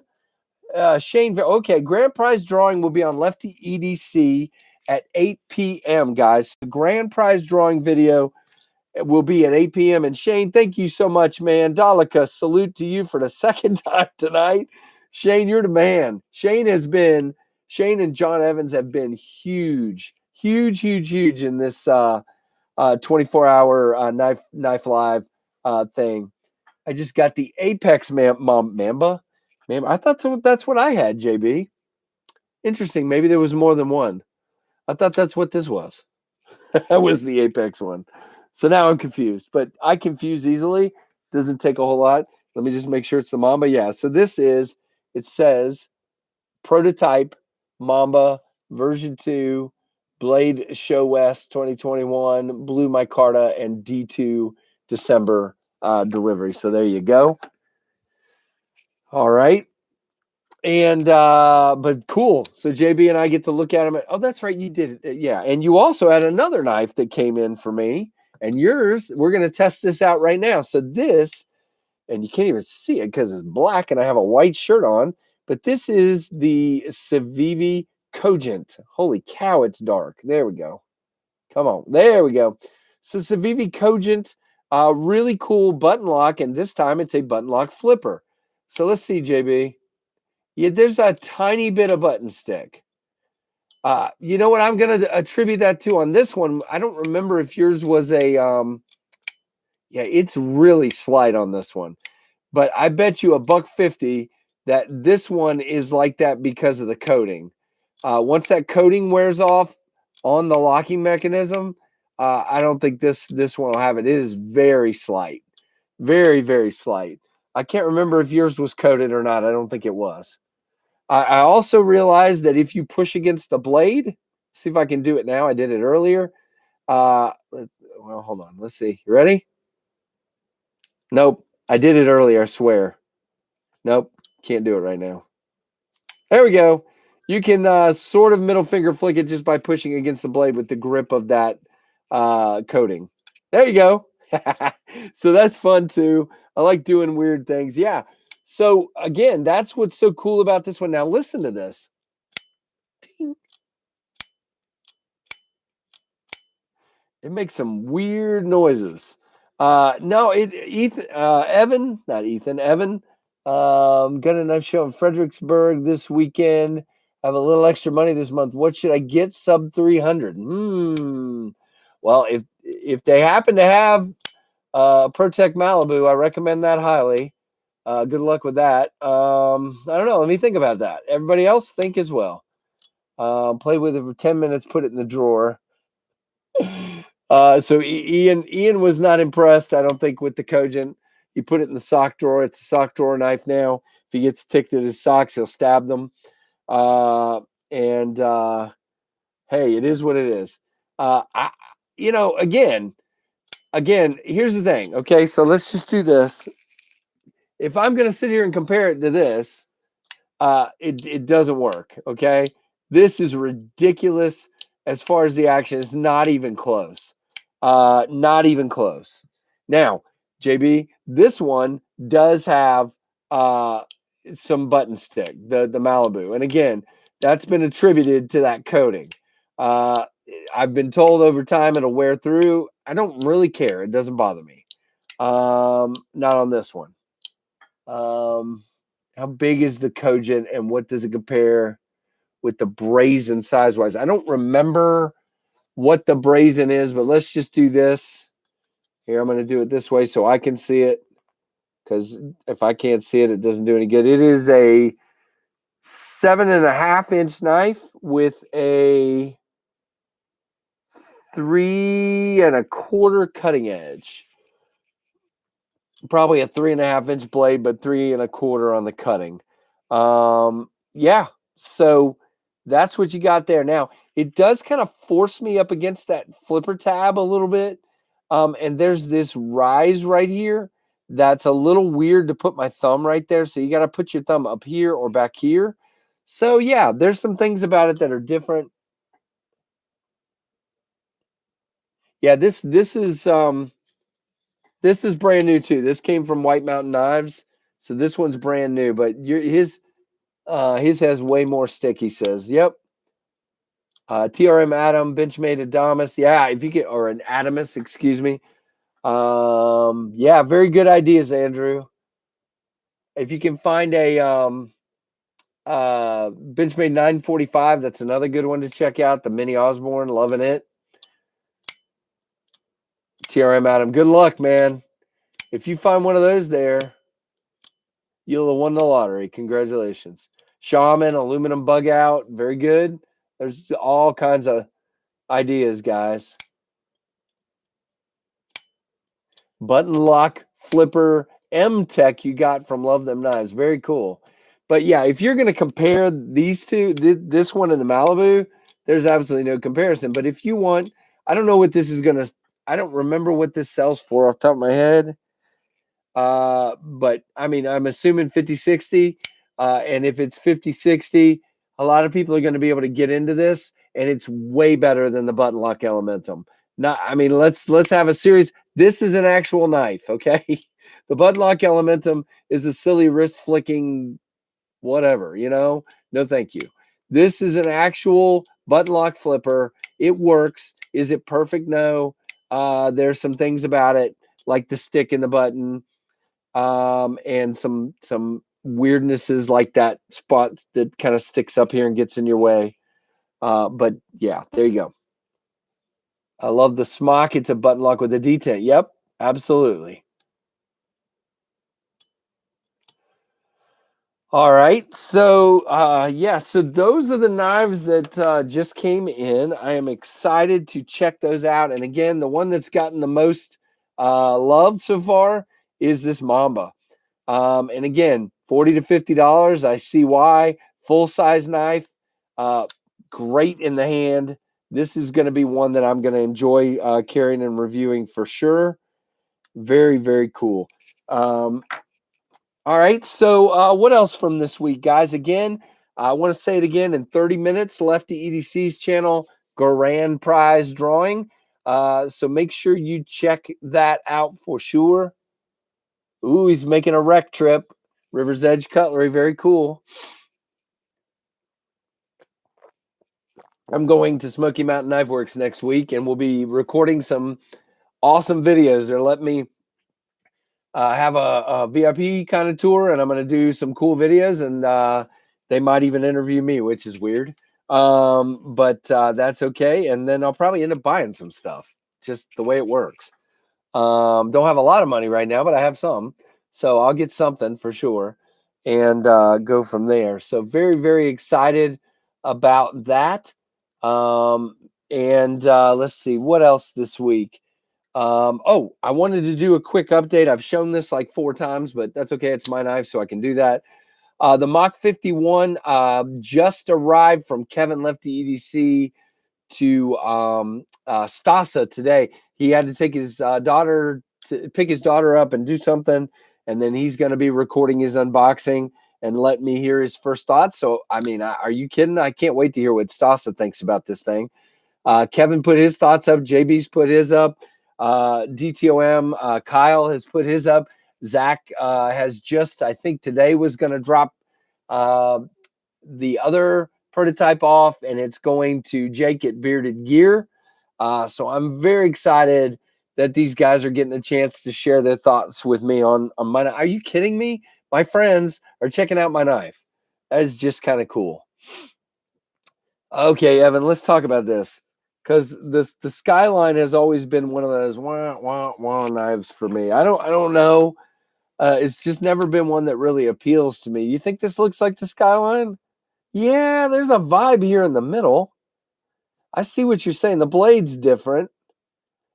Shane, okay, grand prize drawing will be on Lefty EDC at 8 p.m., guys. The grand prize drawing video will be at 8 p.m. And Shane, thank you so much, man. Dalika, salute to you for the second time tonight. Shane, you're the man. Shane and John Evans have been huge in this 24-hour knife live thing. I just got the Apex Mamba. I thought that's what I had, JB. Interesting. Maybe there was more than one. I thought that's what this was. That was the Apex one. So now I'm confused, but I confuse easily. Doesn't take a whole lot. Let me just make sure it's the Mamba. Yeah. So it says prototype Mamba version 2, Blade Show West 2021, Blue Micarta, and D2 December delivery. So there you go. All right. And but cool. So JB and I get to look at them. Oh, that's right, you did it. Yeah. And you also had another knife that came in for me. And yours, we're going to test this out right now. So this, and you can't even see it because it's black and I have a white shirt on, but this is the Savi Cogent. Holy cow, it's dark. There we go. Come on. There we go. So Savi Cogent, really cool button lock, and this time it's a button lock flipper. So let's see, JB. Yeah, there's a tiny bit of button stick. You know what I'm going to attribute that to on this one? I don't remember if yours was a, yeah, it's really slight on this one. But I bet you $150 that this one is like that because of the coating. Once that coating wears off on the locking mechanism, I don't think this one will have it. It is very slight. Very, very slight. I can't remember if yours was coated or not. I don't think it was. I also realized that if you push against the blade, see if I can do it now. I did it earlier. Well, hold on. Let's see. You ready? Nope. I did it earlier, I swear. Nope. Can't do it right now. There we go. You can sort of middle finger flick it just by pushing against the blade with the grip of that coating. There you go. So that's fun too. I like doing weird things. Yeah. So again, that's what's so cool about this one. Now listen to this. It makes some weird noises. No, Evan, not Ethan, Evan. Got a knife show in Fredericksburg this weekend. I have a little extra money this month. What should I get? Sub 300. Well, if they happen to have Protect Malibu, I recommend that highly. Good luck with that. I don't know. Let me think about that. Everybody else think as well. Play with it for 10 minutes. Put it in the drawer. So Ian was not impressed, I don't think, with the Cogent. He put it in the sock drawer. It's a sock drawer knife now. If he gets ticked at his socks, he'll stab them. Hey, it is what it is. Again, here's the thing. Okay, so let's just do this. If I'm going to sit here and compare it to this, it doesn't work. Okay, this is ridiculous as far as the action. It's not even close. Not even close. Now, JB, this one does have some button stick, the Malibu. And again, that's been attributed to that coating. I've been told over time it'll wear through. I don't really care. It doesn't bother me. Not on this one. How big is the Cogent and what does it compare with the brazen size-wise? I don't remember what the brazen is, but let's just do this. Here, I'm going to do it this way so I can see it, because if I can't see it, it doesn't do any good. It is a 7.5-inch knife with a 3 1/4 cutting edge. Probably a 3.5-inch blade, but 3 1/4 on the cutting. Yeah, so that's what you got there. Now, it does kind of force me up against that flipper tab a little bit. And there's this rise right here that's a little weird to put my thumb right there. So you got to put your thumb up here or back here. So yeah, there's some things about it that are different. Yeah, this is brand new too. This came from White Mountain Knives. So this one's brand new, but his has way more stick, he says. Yep. TRM Atom, Benchmade Adamus. Yeah, if you get, or an Adamus, excuse me. Yeah, very good ideas, Andrew. If you can find a Benchmade 945, that's another good one to check out. The Mini Osborne, loving it. TRM Atom, good luck, man. If you find one of those there, you'll have won the lottery. Congratulations. Shaman, aluminum bug out, very good. There's all kinds of ideas, guys. Button lock flipper M-Tech you got from Love Them Knives. Very cool. But yeah, if you're going to compare these two, this one and the Malibu, there's absolutely no comparison. But if you want, I don't know what this is going to, I don't remember what this sells for off the top of my head. But I mean, I'm assuming 50-60. And if it's 50-60, a lot of people are going to be able to get into this, and it's way better than the button lock Elementum. Not, I mean, let's have a series. This is an actual knife, okay? The button lock Elementum is a silly wrist flicking whatever, you know? No, thank you. This is an actual button lock flipper. It works. Is it perfect? No. There's some things about it, like the stick in the button, and some weirdnesses like that spot that kind of sticks up here and gets in your way. But yeah, there you go. I love the smock. It's a button lock with a detent. Yep, absolutely. All right. So yeah, so those are the knives that just came in. I am excited to check those out. And again, the one that's gotten the most love so far is this Mamba. And again, $40 to $50. I see why. Full size knife, great in the hand. This is going to be one that I'm going to enjoy carrying and reviewing for sure. Very, very cool. All right. So what else from this week, guys? Again, I want to say it again in 30 minutes, Lefty EDC's channel, grand prize drawing. So make sure you check that out for sure. Ooh, he's making a rec trip. River's Edge Cutlery, very cool. I'm going to Smoky Mountain Knife Works next week, and we'll be recording some awesome videos. They're letting me have a VIP kind of tour, and I'm going to do some cool videos, and they might even interview me, which is weird. But that's okay. And then I'll probably end up buying some stuff, just the way it works. Don't have a lot of money right now, but I have some. So I'll get something for sure and go from there. So very, very excited about that. And let's see, what else this week? Oh, I wanted to do a quick update. I've shown this like 4 times, but that's okay. It's my knife, so I can do that. The Mach 51 just arrived from Kevin Lefty EDC to Stasa today. He had to take his daughter to pick his daughter up and do something, and then he's going to be recording his unboxing and let me hear his first thoughts. So, I mean, are you kidding? I can't wait to hear what Stasa thinks about this thing. Kevin put his thoughts up. JB's put his up. DTOM, Kyle has put his up. Zach has just, I think today was going to drop the other prototype off, and it's going to Jake at Bearded Gear. So I'm very excited that these guys are getting a chance to share their thoughts with me on my knife. Are you kidding me? My friends are checking out my knife. That is just kind of cool. Okay, Evan, let's talk about this, because the Skyline has always been one of those wah knives for me. I don't know. It's just never been one that really appeals to me. You think this looks like the Skyline? Yeah, there's a vibe here in the middle. I see what you're saying. The blade's different.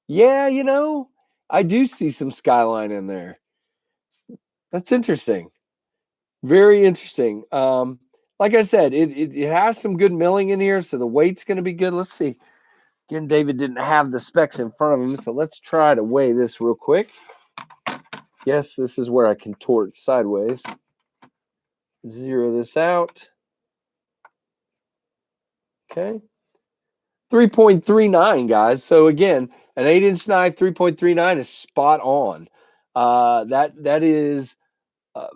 Yeah, you know, I do see some Skyline in there. That's interesting. Very interesting. Like I said, it has some good milling in here, so the weight's going to be good. Let's see. Again, David didn't have the specs in front of him, so let's try to weigh this real quick. Yes, this is where I contort sideways. Zero this out. Okay. 3.39, guys. So again, an 8-inch knife, 3.39 is spot on. That is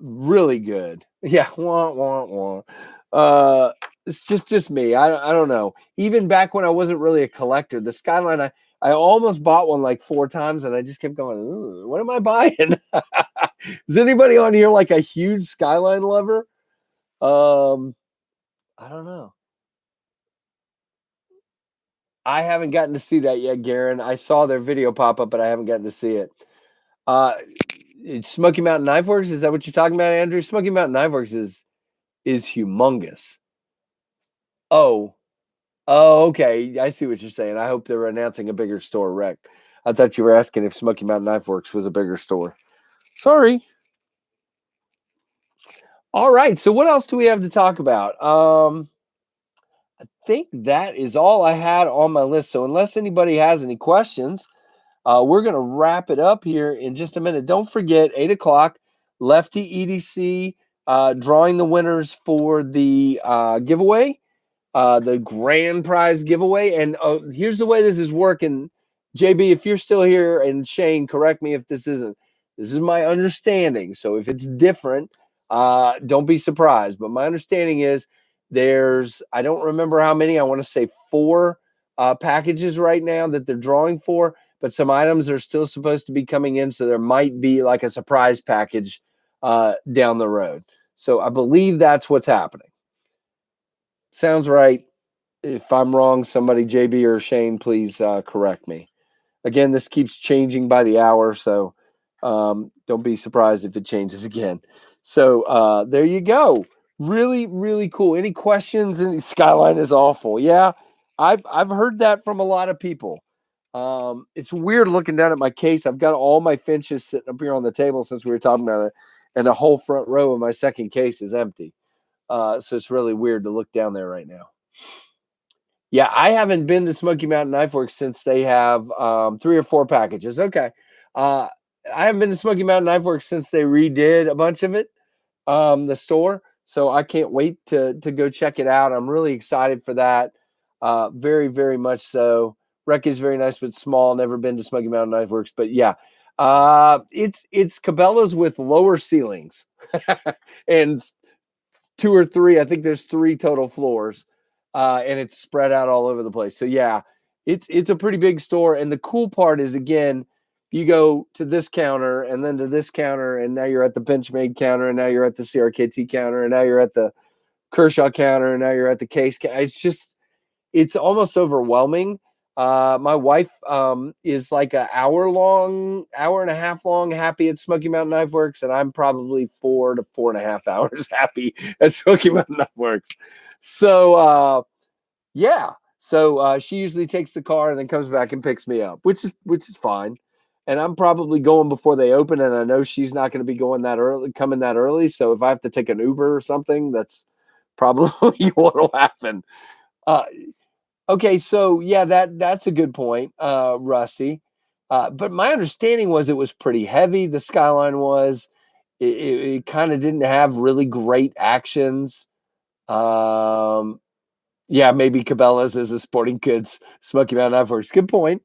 really good. Yeah, it's just me. I don't know. Even back when I wasn't really a collector, the Skyline, I almost bought one like 4 times, and I just kept going, what am I buying? Is anybody on here like a huge Skyline lover? I don't know. I haven't gotten to see that yet, Garen. I saw their video pop up, but I haven't gotten to see it. Smoky Mountain Knife Works, is that what you're talking about, Andrew? Smoky Mountain Knife Works is humongous. Oh, okay. I see what you're saying. I hope they're announcing a bigger store, Rec. I thought you were asking if Smoky Mountain Knife Works was a bigger store. Sorry. All right. So what else do we have to talk about? I think that is all I had on my list. So unless anybody has any questions, we're going to wrap it up here in just a minute. Don't forget, 8 o'clock, Lefty EDC drawing the winners for the giveaway, the grand prize giveaway. And here's the way this is working. JB, if you're still here, and Shane, correct me if this isn't. This is my understanding. So if it's different, don't be surprised. But my understanding is I don't remember how many, I want to say 4 packages right now that they're drawing for, but some items are still supposed to be coming in. So there might be like a surprise package down the road. So I believe that's what's happening. Sounds right. If I'm wrong, somebody, JB or Shane, please correct me. Again, this keeps changing by the hour, so don't be surprised if it changes again. So there you go. Really, really cool. Any questions? And Skyline is awful. Yeah, I've heard that from a lot of people. It's weird looking down at my case. I've got all my finches sitting up here on the table since we were talking about it, and the whole front row of my second case is empty. So it's really weird to look down there right now. Yeah, I haven't been to Smoky Mountain Knife Works since they have 3 or 4 packages. Okay. I haven't been to Smoky Mountain Knife Works since they redid a bunch of it, the store. So I can't wait to go check it out. I'm really excited for that. Very, very much so. Wreck is very nice, but small. Never been to Smoky Mountain Knife Works, but yeah. It's Cabela's with lower ceilings and 2 or 3. I think there's 3 total floors. And it's spread out all over the place. So yeah, it's a pretty big store. And the cool part is, again, you go to this counter and then to this counter, and now you're at the Benchmade counter, and now you're at the CRKT counter, and now you're at the Kershaw counter, and now you're at the Case. It's almost overwhelming. My wife is like an hour and a half long happy at Smoky Mountain Knife Works, and I'm probably 4 to 4.5 hours happy at Smoky Mountain Knife Works. So yeah, so she usually takes the car and then comes back and picks me up, which is fine. And I'm probably going before they open, and I know she's not going to be coming that early. So if I have to take an Uber or something, that's probably what will happen. Okay, so yeah, that's a good point, Rusty. But my understanding was it was pretty heavy. The Skyline was. It kind of didn't have really great actions. Yeah, maybe Cabela's is a sporting goods Smoky Mountain Knife Works. Good point.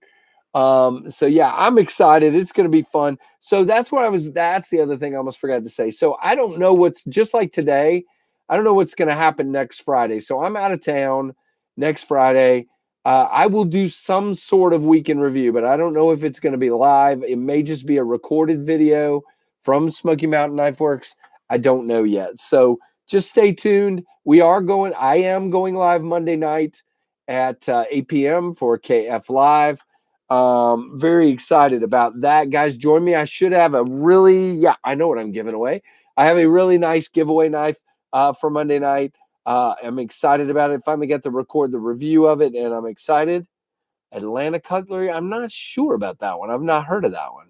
So yeah, I'm excited. It's going to be fun. So that's the other thing I almost forgot to say. So I don't know what's, just like today, I don't know what's going to happen next Friday. So I'm out of town next Friday. I will do some sort of weekend review, but I don't know if it's going to be live. It may just be a recorded video from Smoky Mountain Knife Works. I don't know yet. So just stay tuned. I am going live Monday night at 8 p.m. for KF Live. Very excited about that. Guys, join me. I should have I know what I'm giving away. I have a really nice giveaway knife for Monday night. I'm excited about it. Finally got to record the review of it, and I'm excited. Atlantis Cutlery, I'm not sure about that one. I've not heard of that one.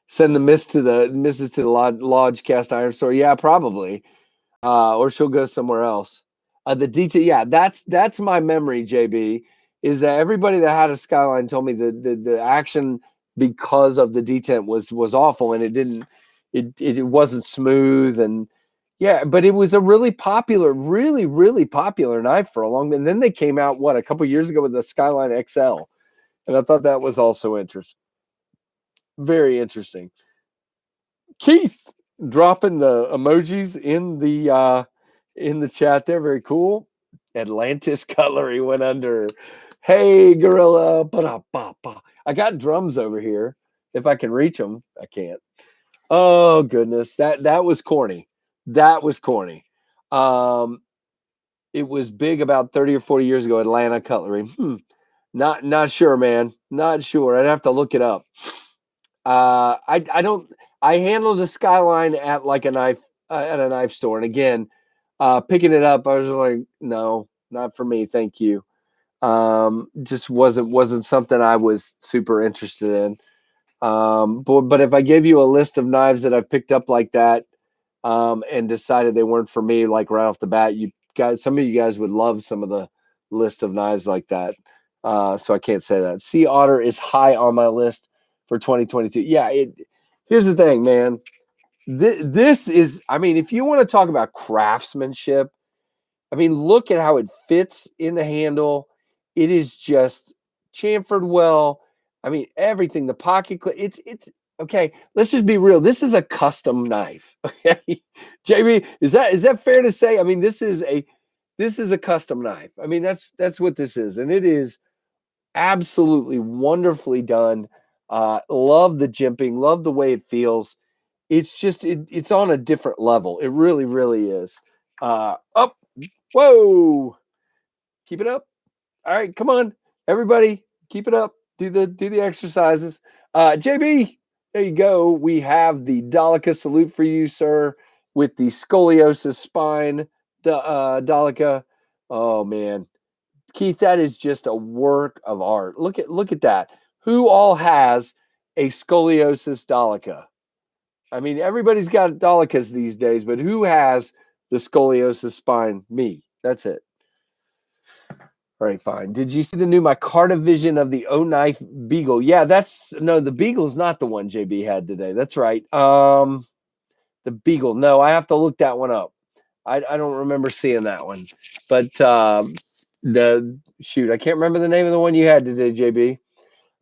Send the misses to the Lodge cast iron store. Yeah, probably. Or she'll go somewhere else. The DT, yeah, that's my memory, JB, is that everybody that had a Skyline told me the action because of the detent was awful, and it wasn't smooth, and yeah, but it was a really popular, really, really popular knife for a long time. And then they came out, a couple years ago with the Skyline XL. And I thought that was also interesting. Very interesting. Keith dropping the emojis in the chat there. Very cool. Atlantis Cutlery went under. Hey, gorilla. Ba-da-ba-ba. I got drums over here. If I can reach them, I can't. Oh goodness, that was corny. That was corny. It was big about 30 or 40 years ago. Atlanta Cutlery. Not sure, man. Not sure. I'd have to look it up. I don't. I handled the Skyline at like a knife at a knife store, and again, picking it up, I was like, no, not for me, thank you. Just wasn't something I was super interested in. But if I gave you a list of knives that I've picked up like that, and decided they weren't for me, like right off the bat. You guys, some of you guys would love some of the list of knives like that. So I can't say that. Sea Otter is high on my list for 2022. Yeah, here's the thing, man. This is, I mean, if you want to talk about craftsmanship, I mean, look at how it fits in the handle. It is just chamfered well. I mean, everything, the pocket clip, it's okay. Let's just be real. This is a custom knife. Okay. JB, is that fair to say? I mean, this is a custom knife. I mean, that's what this is. And it is absolutely wonderfully done. Love the jimping, love the way it feels. It's just it's on a different level. It really, really is. Up, whoa, keep it up. All right, come on, everybody, keep it up. Do the exercises. JB, there you go. We have the Dolica salute for you, sir, with the scoliosis spine, Dolica. Oh man, Keith, that is just a work of art. Look at that. Who all has a scoliosis Dolica? I mean, everybody's got Dolicas these days, but who has the scoliosis spine? Me. That's it. All right, fine. Did you see the new micarta vision of the O-Knife Beagle? Yeah, the Beagle's not the one JB had today. That's right. The Beagle. No, I have to look that one up. I don't remember seeing that one. But I can't remember the name of the one you had today, JB.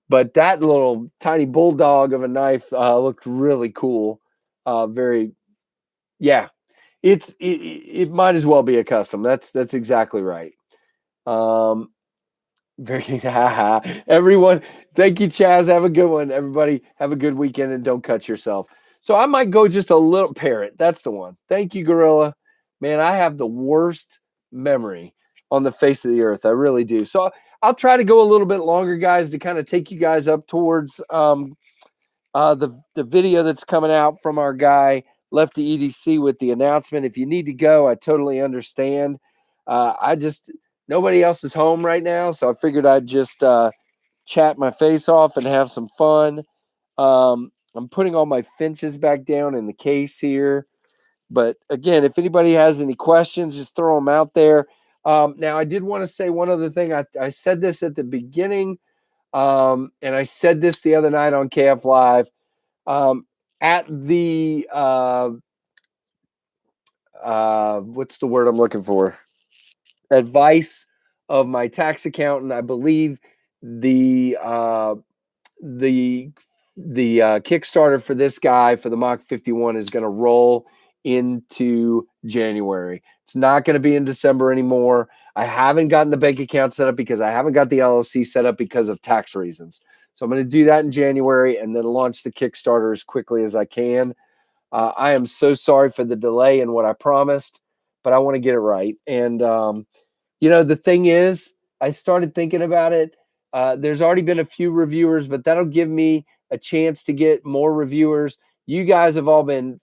But that little tiny bulldog of a knife looked really cool. Yeah. It might as well be a custom. That's exactly right. Very everyone. Thank you, Chaz. Have a good one. Everybody have a good weekend and don't cut yourself. So I might go just a little Parrot. That's the one. Thank you, Gorilla. Man, I have the worst memory on the face of the earth. I really do. So I'll try to go a little bit longer, guys, to kind of take you guys up towards the video that's coming out from our guy Lefty EDC with the announcement. If you need to go, I totally understand. Nobody else is home right now, so I figured I'd just chat my face off and have some fun. I'm putting all my finches back down in the case here. But again, if anybody has any questions, just throw them out there. Now, I did want to say one other thing. I said this at the beginning, and I said this the other night on KF Live. At the what's the word I'm looking for? Advice of my tax accountant, I believe the Kickstarter for this guy for the Mach 51 is going to roll into January. It's not going to be in December anymore. I haven't gotten the bank account set up because I haven't got the LLC set up because of tax reasons. So I'm going to do that in January and then launch the Kickstarter as quickly as I can. I am so sorry for the delay in what I promised, but I want to get it right. And, the thing is, I started thinking about it. There's already been a few reviewers, but that'll give me a chance to get more reviewers. You guys have all been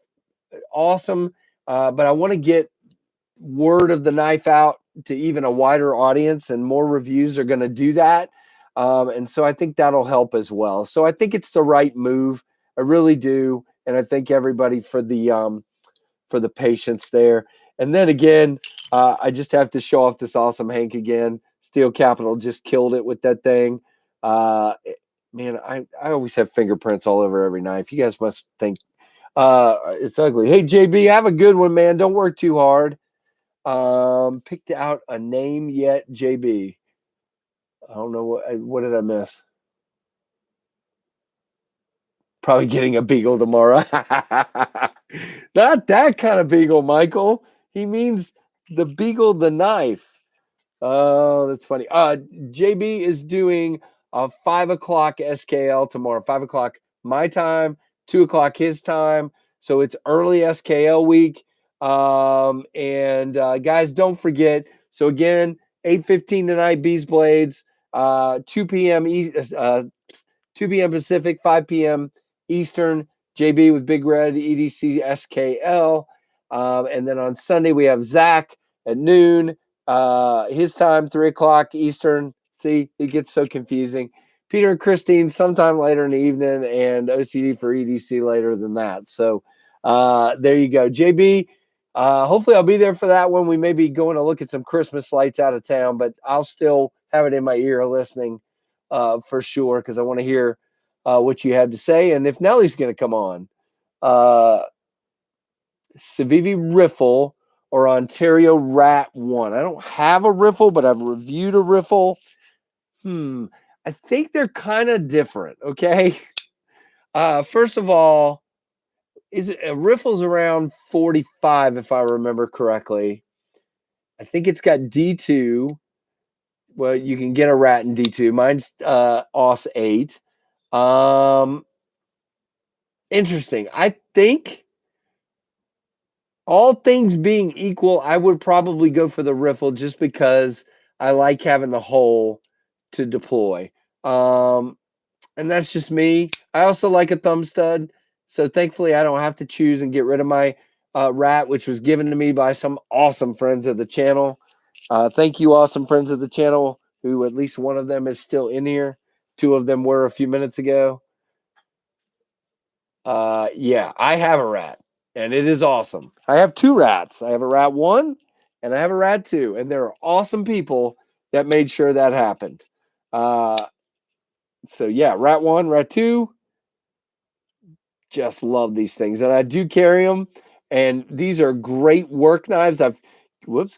awesome, but I want to get word of the knife out to even a wider audience, and more reviews are going to do that. And so I think that'll help as well. So I think it's the right move. I really do. And I thank everybody for the patience there. And then again, I just have to show off this awesome Hank again. Steel Capital just killed it with that thing. Man, I always have fingerprints all over every knife. You guys must think it's ugly. Hey, JB, have a good one, man. Don't work too hard. Picked out a name yet, JB? I don't know what did I miss? Probably getting a beagle tomorrow. Not that kind of beagle, Michael. He means the beagle, the knife. Oh, that's funny. JB is doing a 5 o'clock SKL tomorrow. 5 o'clock my time, 2 o'clock his time. So it's early SKL week. And guys, don't forget. So again, 8:15 tonight, Bees Blades. 2 p.m. 2 p.m. Pacific, 5 p.m. Eastern. JB with Big Red, EDC, SKL. And then on Sunday, we have Zach at noon. His time, 3 o'clock Eastern. See, it gets so confusing. Peter and Christine sometime later in the evening, and OCD for EDC later than that. So There you go. JB, hopefully I'll be there for that one. We may be going to look at some Christmas lights out of town, but I'll still have it in my ear listening for sure because I want to hear what you had to say. And if Nellie's going to come on, Savi Riffle or Ontario Rat 1. I don't have a riffle, but I've reviewed a riffle. I think they're kind of different, okay? First of all, a riffle's around 45 if I remember correctly. I think it's got D2. Well, you can get a rat in D2. Mine's OS 8. Interesting. I think all things being equal, I would probably go for the riffle just because I like having the hole to deploy. And that's just me. I also like a thumb stud. So thankfully, I don't have to choose and get rid of my rat, which was given to me by some awesome friends of the channel. Thank you, awesome friends of the channel, who at least one of them is still in here. Two of them were a few minutes ago. Yeah, I have a rat, and it is awesome. I have two rats. I have a rat 1, and I have a rat 2, and there are awesome people that made sure that happened. So yeah, rat 1, rat 2. Just love these things, and I do carry them. And these are great work knives. I've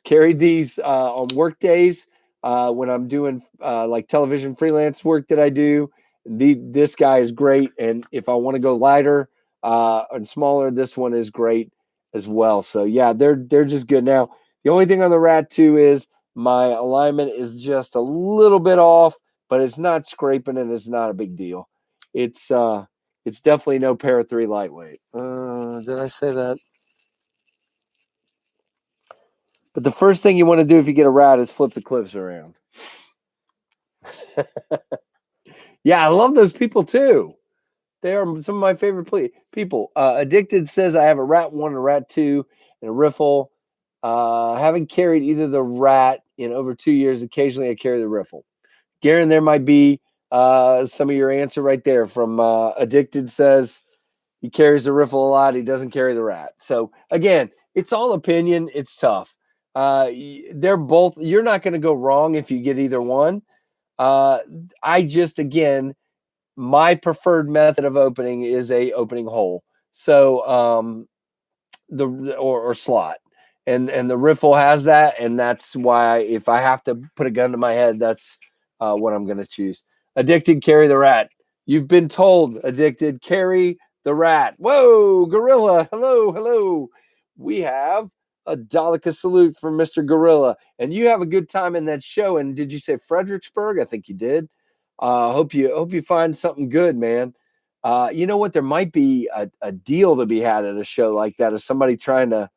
carried these on work days when I'm doing like television freelance work that I do. This guy is great, and if I want to go lighter and smaller, this one is great as well. So yeah, they're just good. Now the only thing on the Rat 2 is my alignment is just a little bit off, but it's not scraping and it's not a big deal. It's definitely no Para 3 lightweight. Did I say that? But the first thing you want to do if you get a rat is flip the clips around. Yeah, I love those people too. They are some of my favorite people. Addicted says I have a rat 1, a rat 2, and a riffle. Haven't carried either the rat in over 2 years. Occasionally I carry the riffle. Garen, there might be some of your answer right there from Addicted says he carries the riffle a lot. He doesn't carry the rat. So again, it's all opinion. It's tough. They're both. You're not going to go wrong if you get either one. I just again, my preferred method of opening is a opening hole. So or slot, and the riffle has that, and that's why if I have to put a gun to my head, that's what I'm going to choose. Addicted, carry the rat. You've been told, Addicted, carry the rat. Whoa, Gorilla. Hello. We have a Daleka salute from Mr. Gorilla. And you have a good time in that show. And did you say Fredericksburg? I think you did. Hope you find something good, man. You know what? There might be a deal to be had at a show like that. Is somebody trying to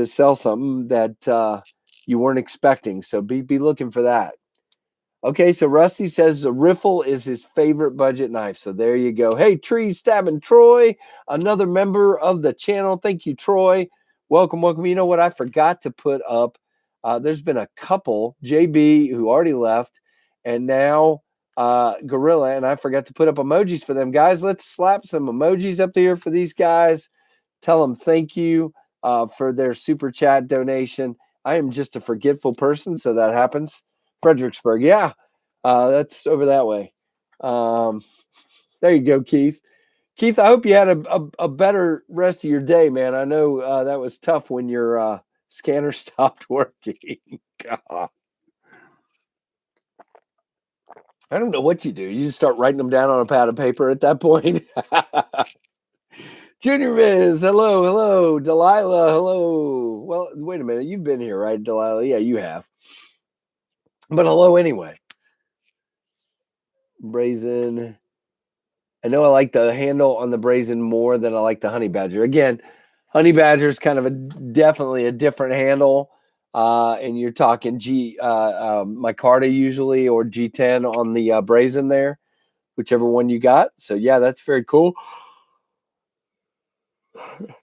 sell something that you weren't expecting? So be looking for that. Okay, so Rusty says the riffle is his favorite budget knife. So there you go. Hey, Tree Stabbing Troy, another member of the channel. Thank you, Troy. Welcome. You know what? I forgot to put up. There's been a couple, JB, who already left, and now Gorilla, and I forgot to put up emojis for them. Guys, let's slap some emojis up here for these guys. Tell them thank you for their super chat donation. I am just a forgetful person, so that happens. Fredericksburg, yeah, that's over that way. There you go, Keith. Keith, I hope you had a better rest of your day, man. I know that was tough when your scanner stopped working. God. I don't know what you do. You just start writing them down on a pad of paper at that point. Junior Miz, hello. Delilah, hello. Well, wait a minute. You've been here, right, Delilah? Yeah, you have. But hello anyway. Brazen. I know I like the handle on the Brazen more than I like the Honey Badger. Again, Honey Badger is kind of definitely a different handle. And you're talking micarta usually, or G10 on the Brazen there, whichever one you got. So yeah, that's very cool.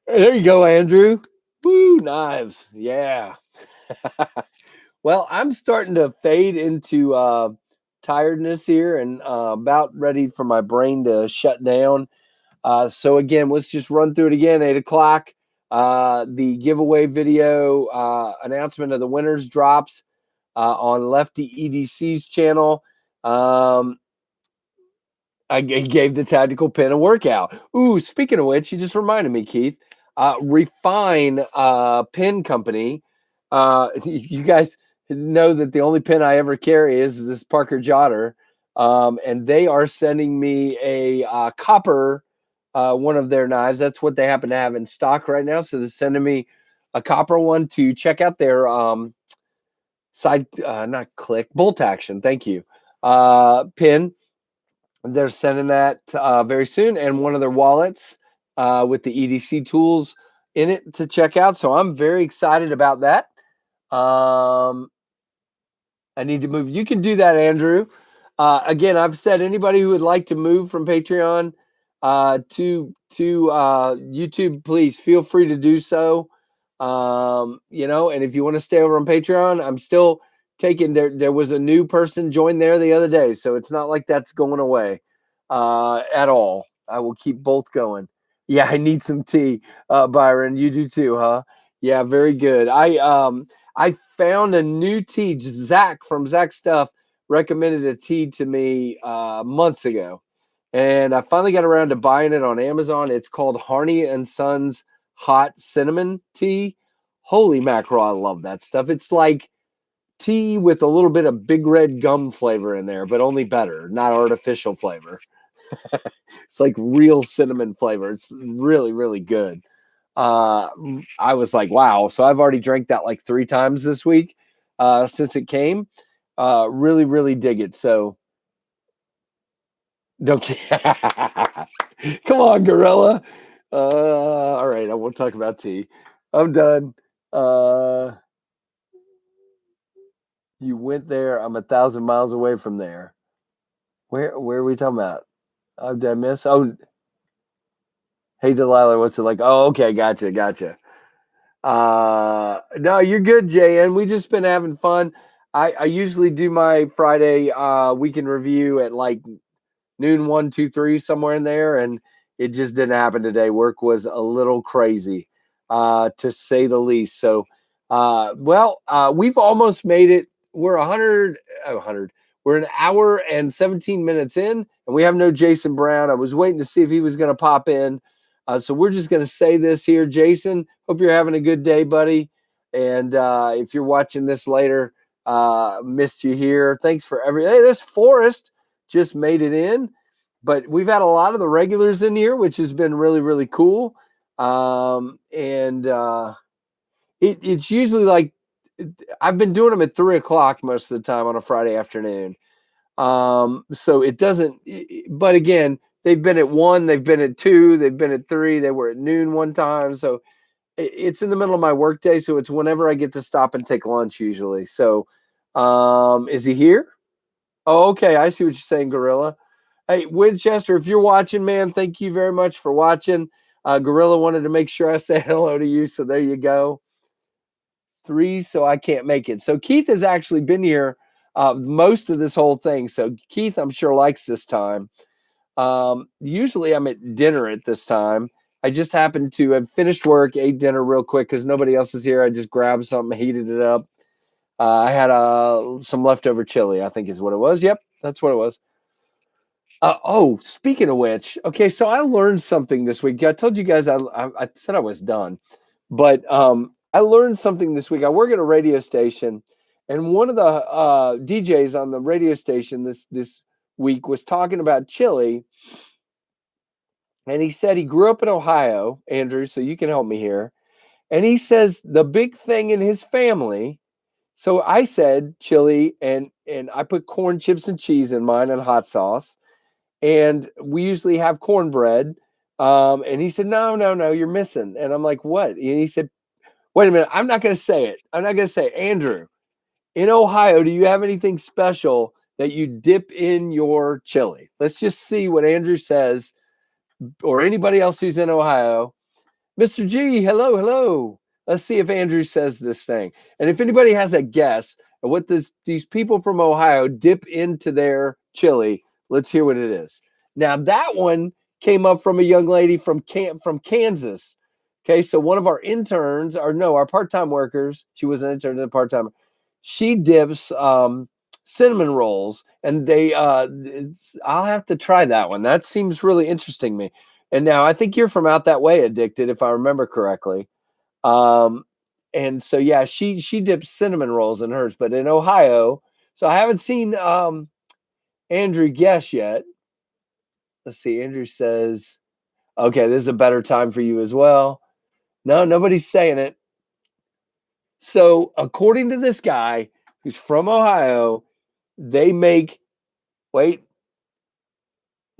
There you go, Andrew. Woo, knives. Yeah. Well, I'm starting to fade into tiredness here and about ready for my brain to shut down. So again, let's just run through it again. 8 o'clock. The giveaway video announcement of the winners drops on Lefty EDC's channel. I gave the tactical pin a workout. Ooh, speaking of which, you just reminded me, Keith. Refine Pin Company. You guys know that the only pin I ever carry is this Parker Jotter, and they are sending me a copper one of their knives. That's what they happen to have in stock right now. So they're sending me a copper one to check out their side, not click, bolt action. Thank you. Pin. They're sending that very soon, and one of their wallets with the EDC tools in it to check out. So I'm very excited about that. I need to move. You can do that, Andrew. Again, I've said anybody who would like to move from Patreon to YouTube, please feel free to do so. And if you want to stay over on Patreon, I'm still taking there was a new person joined there the other day, so it's not like that's going away at all. I will keep both going. Yeah, I need some tea, Byron. You do too, huh? Yeah, very good. I found a new tea. Zach from Zach Stuff recommended a tea to me months ago, and I finally got around to buying it on Amazon. It's called Harney and Sons Hot Cinnamon Tea. Holy mackerel, I love that stuff. It's like tea with a little bit of big red gum flavor in there, but only better, not artificial flavor. It's like real cinnamon flavor. It's really, really good. I was like, wow. So I've already drank that like 3 times this week since it came. Really, really dig it. So don't come on, Gorilla. All right, I won't talk about tea. I'm done. You went there. I'm 1,000 miles away from there. Where are we talking about? Oh, did I miss? Oh, hey, Delilah, what's it like? Oh, okay, gotcha. No, you're good, JN. We just been having fun. I usually do my Friday weekend review at like noon, 1, 2, 3, somewhere in there, and it just didn't happen today. Work was a little crazy, to say the least. So, we've almost made it. We're 100. We're an hour and 17 minutes in, and we have no Jason Brown. I was waiting to see if he was going to pop in. So we're just going to say this here, Jason. Hope you're having a good day, buddy. And if you're watching this later, missed you here. Thanks for everything. Hey, this Forrest just made it in, but we've had a lot of the regulars in here, which has been really, really cool. It's usually like I've been doing them at 3 o'clock most of the time on a Friday afternoon. So it doesn't, but again, they've been at 1, they've been at 2, they've been at 3, they were at noon one time. So it's in the middle of my workday. So it's whenever I get to stop and take lunch usually. So, is he here? Oh, okay. I see what you're saying, Gorilla. Hey, Winchester, if you're watching, man, thank you very much for watching. Gorilla wanted to make sure I say hello to you. So there you go. 3, so I can't make it. So Keith has actually been here most of this whole thing. So Keith, I'm sure, likes this time. Usually I'm at dinner at this time. I just happened to have finished work, ate dinner real quick because nobody else is here. I just grabbed something, heated it up. I had some leftover chili, I think is what it was. Yep, that's what it was. Speaking of which, okay, so I learned something this week. I told you guys I said I was done, but I learned something this week. I work at a radio station, and one of the DJs on the radio station this week was talking about chili, and he said he grew up in Ohio, Andrew, so you can help me here. And he says the big thing in his family. So I said chili, and I put corn chips and cheese in mine and hot sauce. And we usually have cornbread. And he said, no, you're missing. And I'm like, what? And he said, wait a minute. I'm not going to say it. I'm not going to say it. Andrew, in Ohio, do you have anything special that you dip in your chili? Let's just see what Andrew says, or anybody else who's in Ohio. Mr. G, hello. Let's see if Andrew says this thing. And if anybody has a guess at what these people from Ohio dip into their chili, let's hear what it is. Now, that one came up from a young lady from Kansas. Okay, so one of our interns, or no, our part-time workers, she was an intern and a part-timer. She dips cinnamon rolls, and I'll have to try that one. That seems really interesting to me. And now I think you're from out that way, Addicted, if I remember correctly. And so yeah, she dips cinnamon rolls in hers, but in Ohio. So I haven't seen Andrew guess yet. Let's see. Andrew says, okay, this is a better time for you as well. No, nobody's saying it. So according to this guy who's from Ohio, they make, wait,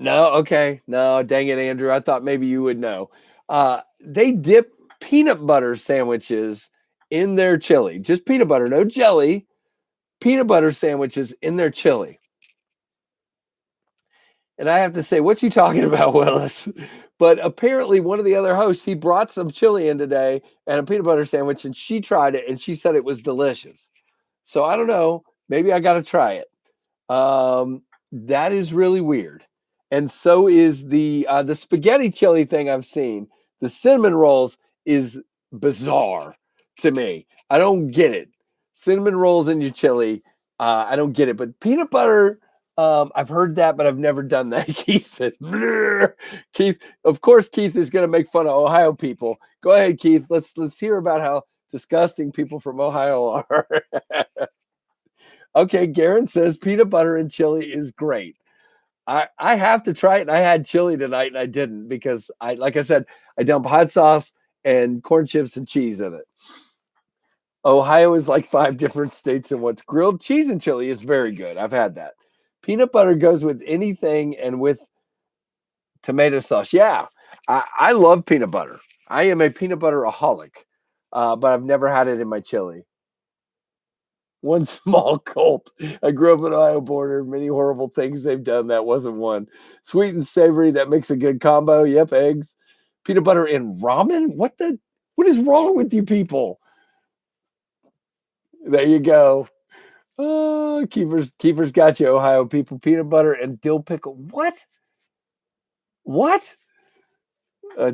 no, okay, no, dang it, Andrew. I thought maybe you would know. They dip peanut butter sandwiches in their chili. Just peanut butter, no jelly. Peanut butter sandwiches in their chili. And I have to say, what you talking about, Willis? But apparently one of the other hosts, he brought some chili in today and a peanut butter sandwich, and she tried it, and she said it was delicious. So I don't know. Maybe I got to try it. That is really weird. And so is the spaghetti chili thing I've seen. The cinnamon rolls is bizarre to me. I don't get it. Cinnamon rolls in your chili. I don't get it. But peanut butter, I've heard that, but I've never done that. Keith says, blur. Keith, of course, Keith is going to make fun of Ohio people. Go ahead, Keith. Let's hear about how disgusting people from Ohio are. Okay, Garen says peanut butter and chili is great. I have to try it. And I had chili tonight and I didn't because like I said, I dump hot sauce and corn chips and cheese in it. Ohio is like 5 different states and what's grilled cheese and chili is very good. I've had that. Peanut butter goes with anything and with tomato sauce. Yeah, I love peanut butter. I am a peanut butter-aholic, but I've never had it in my chili. One small cult. I grew up in Ohio border. Many horrible things they've done. That wasn't one. Sweet and savory. That makes a good combo. Yep, eggs. Peanut butter and ramen? What is wrong with you people? There you go. Oh, Keeper's got you, Ohio people. Peanut butter and dill pickle. What? What?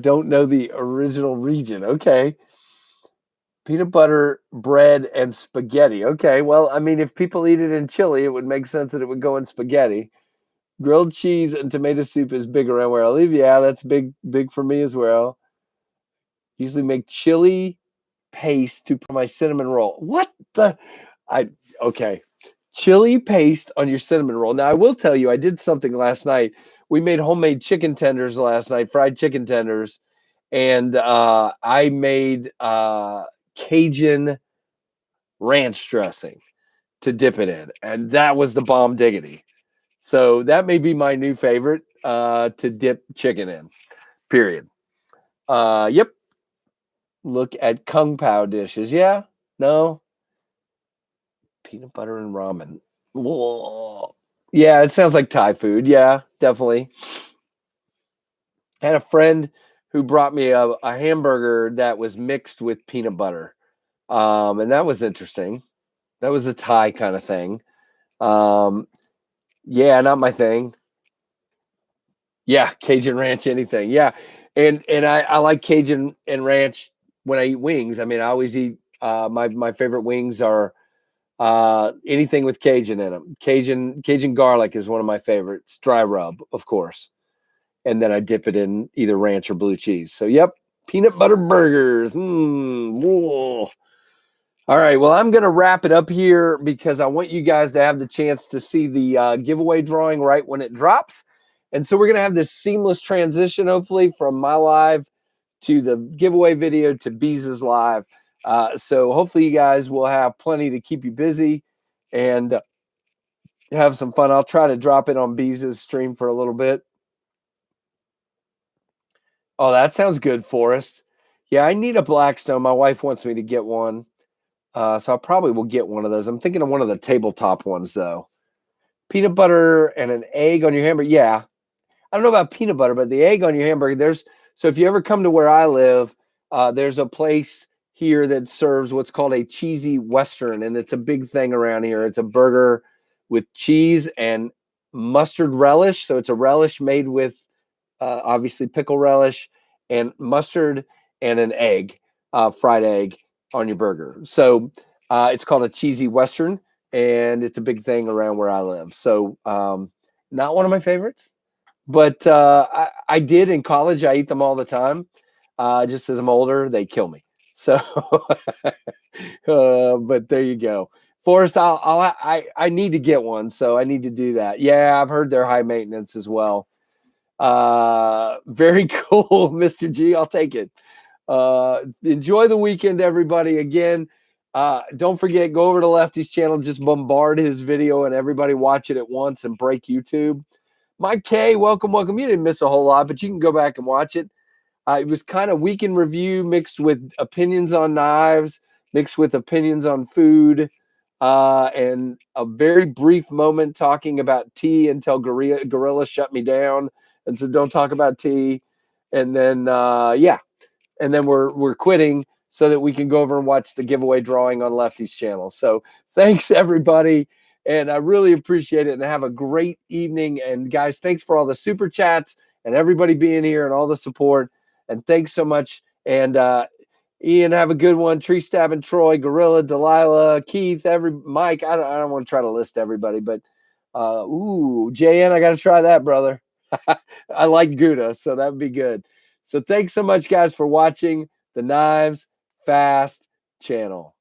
Don't know the original region. Okay. Peanut butter, bread, and spaghetti. Okay, well, I mean, if people eat it in chili, it would make sense that it would go in spaghetti. Grilled cheese and tomato soup is big around where I live. Yeah, that's big for me as well. Usually make chili paste to put my cinnamon roll. What the? Okay. Chili paste on your cinnamon roll. Now, I will tell you, I did something last night. We made homemade chicken tenders last night, fried chicken tenders, and I made Cajun ranch dressing to dip it in, and that was the bomb diggity. So that may be my new favorite to dip chicken in. Period. Yep. Look at Kung Pao dishes. Yeah. No. Peanut butter and ramen. Whoa. Yeah, it sounds like Thai food. Yeah, definitely. I had a friend who brought me a hamburger that was mixed with peanut butter. And that was interesting. That was a Thai kind of thing. Yeah, not my thing. Yeah, Cajun ranch, anything. Yeah. And I like Cajun and ranch when I eat wings. I mean, I always eat my favorite wings are anything with Cajun in them. Cajun garlic is one of my favorites. Dry rub, of course. And then I dip it in either ranch or blue cheese. So, yep, peanut butter burgers. Whoa. All right, well, I'm going to wrap it up here because I want you guys to have the chance to see the giveaway drawing right when it drops. And so we're going to have this seamless transition, hopefully, from my live to the giveaway video to Beez's live. So hopefully you guys will have plenty to keep you busy and have some fun. I'll try to drop it on Beez's stream for a little bit. Oh, that sounds good, Forrest. Yeah, I need a Blackstone. My wife wants me to get one. So I probably will get one of those. I'm thinking of one of the tabletop ones, though. Peanut butter and an egg on your hamburger. Yeah. I don't know about peanut butter, but the egg on your hamburger, so if you ever come to where I live, there's a place here that serves what's called a cheesy Western, and it's a big thing around here. It's a burger with cheese and mustard relish. So it's a relish made with obviously pickle relish, and mustard, and an egg, fried egg on your burger. So it's called a cheesy Western, and it's a big thing around where I live. So not one of my favorites, but I did in college. I eat them all the time. Just as I'm older, they kill me. So, but there you go. Forrest, I need to get one, so I need to do that. Yeah, I've heard they're high maintenance as well. Very cool, Mr. G. I'll take it. Enjoy the weekend, everybody. Again, don't forget, go over to Lefty's channel, just bombard his video and everybody watch it at once and break YouTube. Mike K, welcome. You didn't miss a whole lot, but you can go back and watch it. It was kind of weekend review mixed with opinions on knives, mixed with opinions on food, and a very brief moment talking about tea until Gorilla shut me down and said, "Don't talk about tea." And then, yeah, and then we're quitting so that we can go over and watch the giveaway drawing on Lefty's channel. So thanks, everybody. And I really appreciate it. And have a great evening. And guys, thanks for all the super chats and everybody being here and all the support. And thanks so much. And Ian, have a good one. Tree Stabbing Troy, Gorilla, Delilah, Keith, Mike. I don't want to try to list everybody, but JN, I got to try that, brother. I like Gouda, so that would be good. So thanks so much, guys, for watching the Knives Fast channel.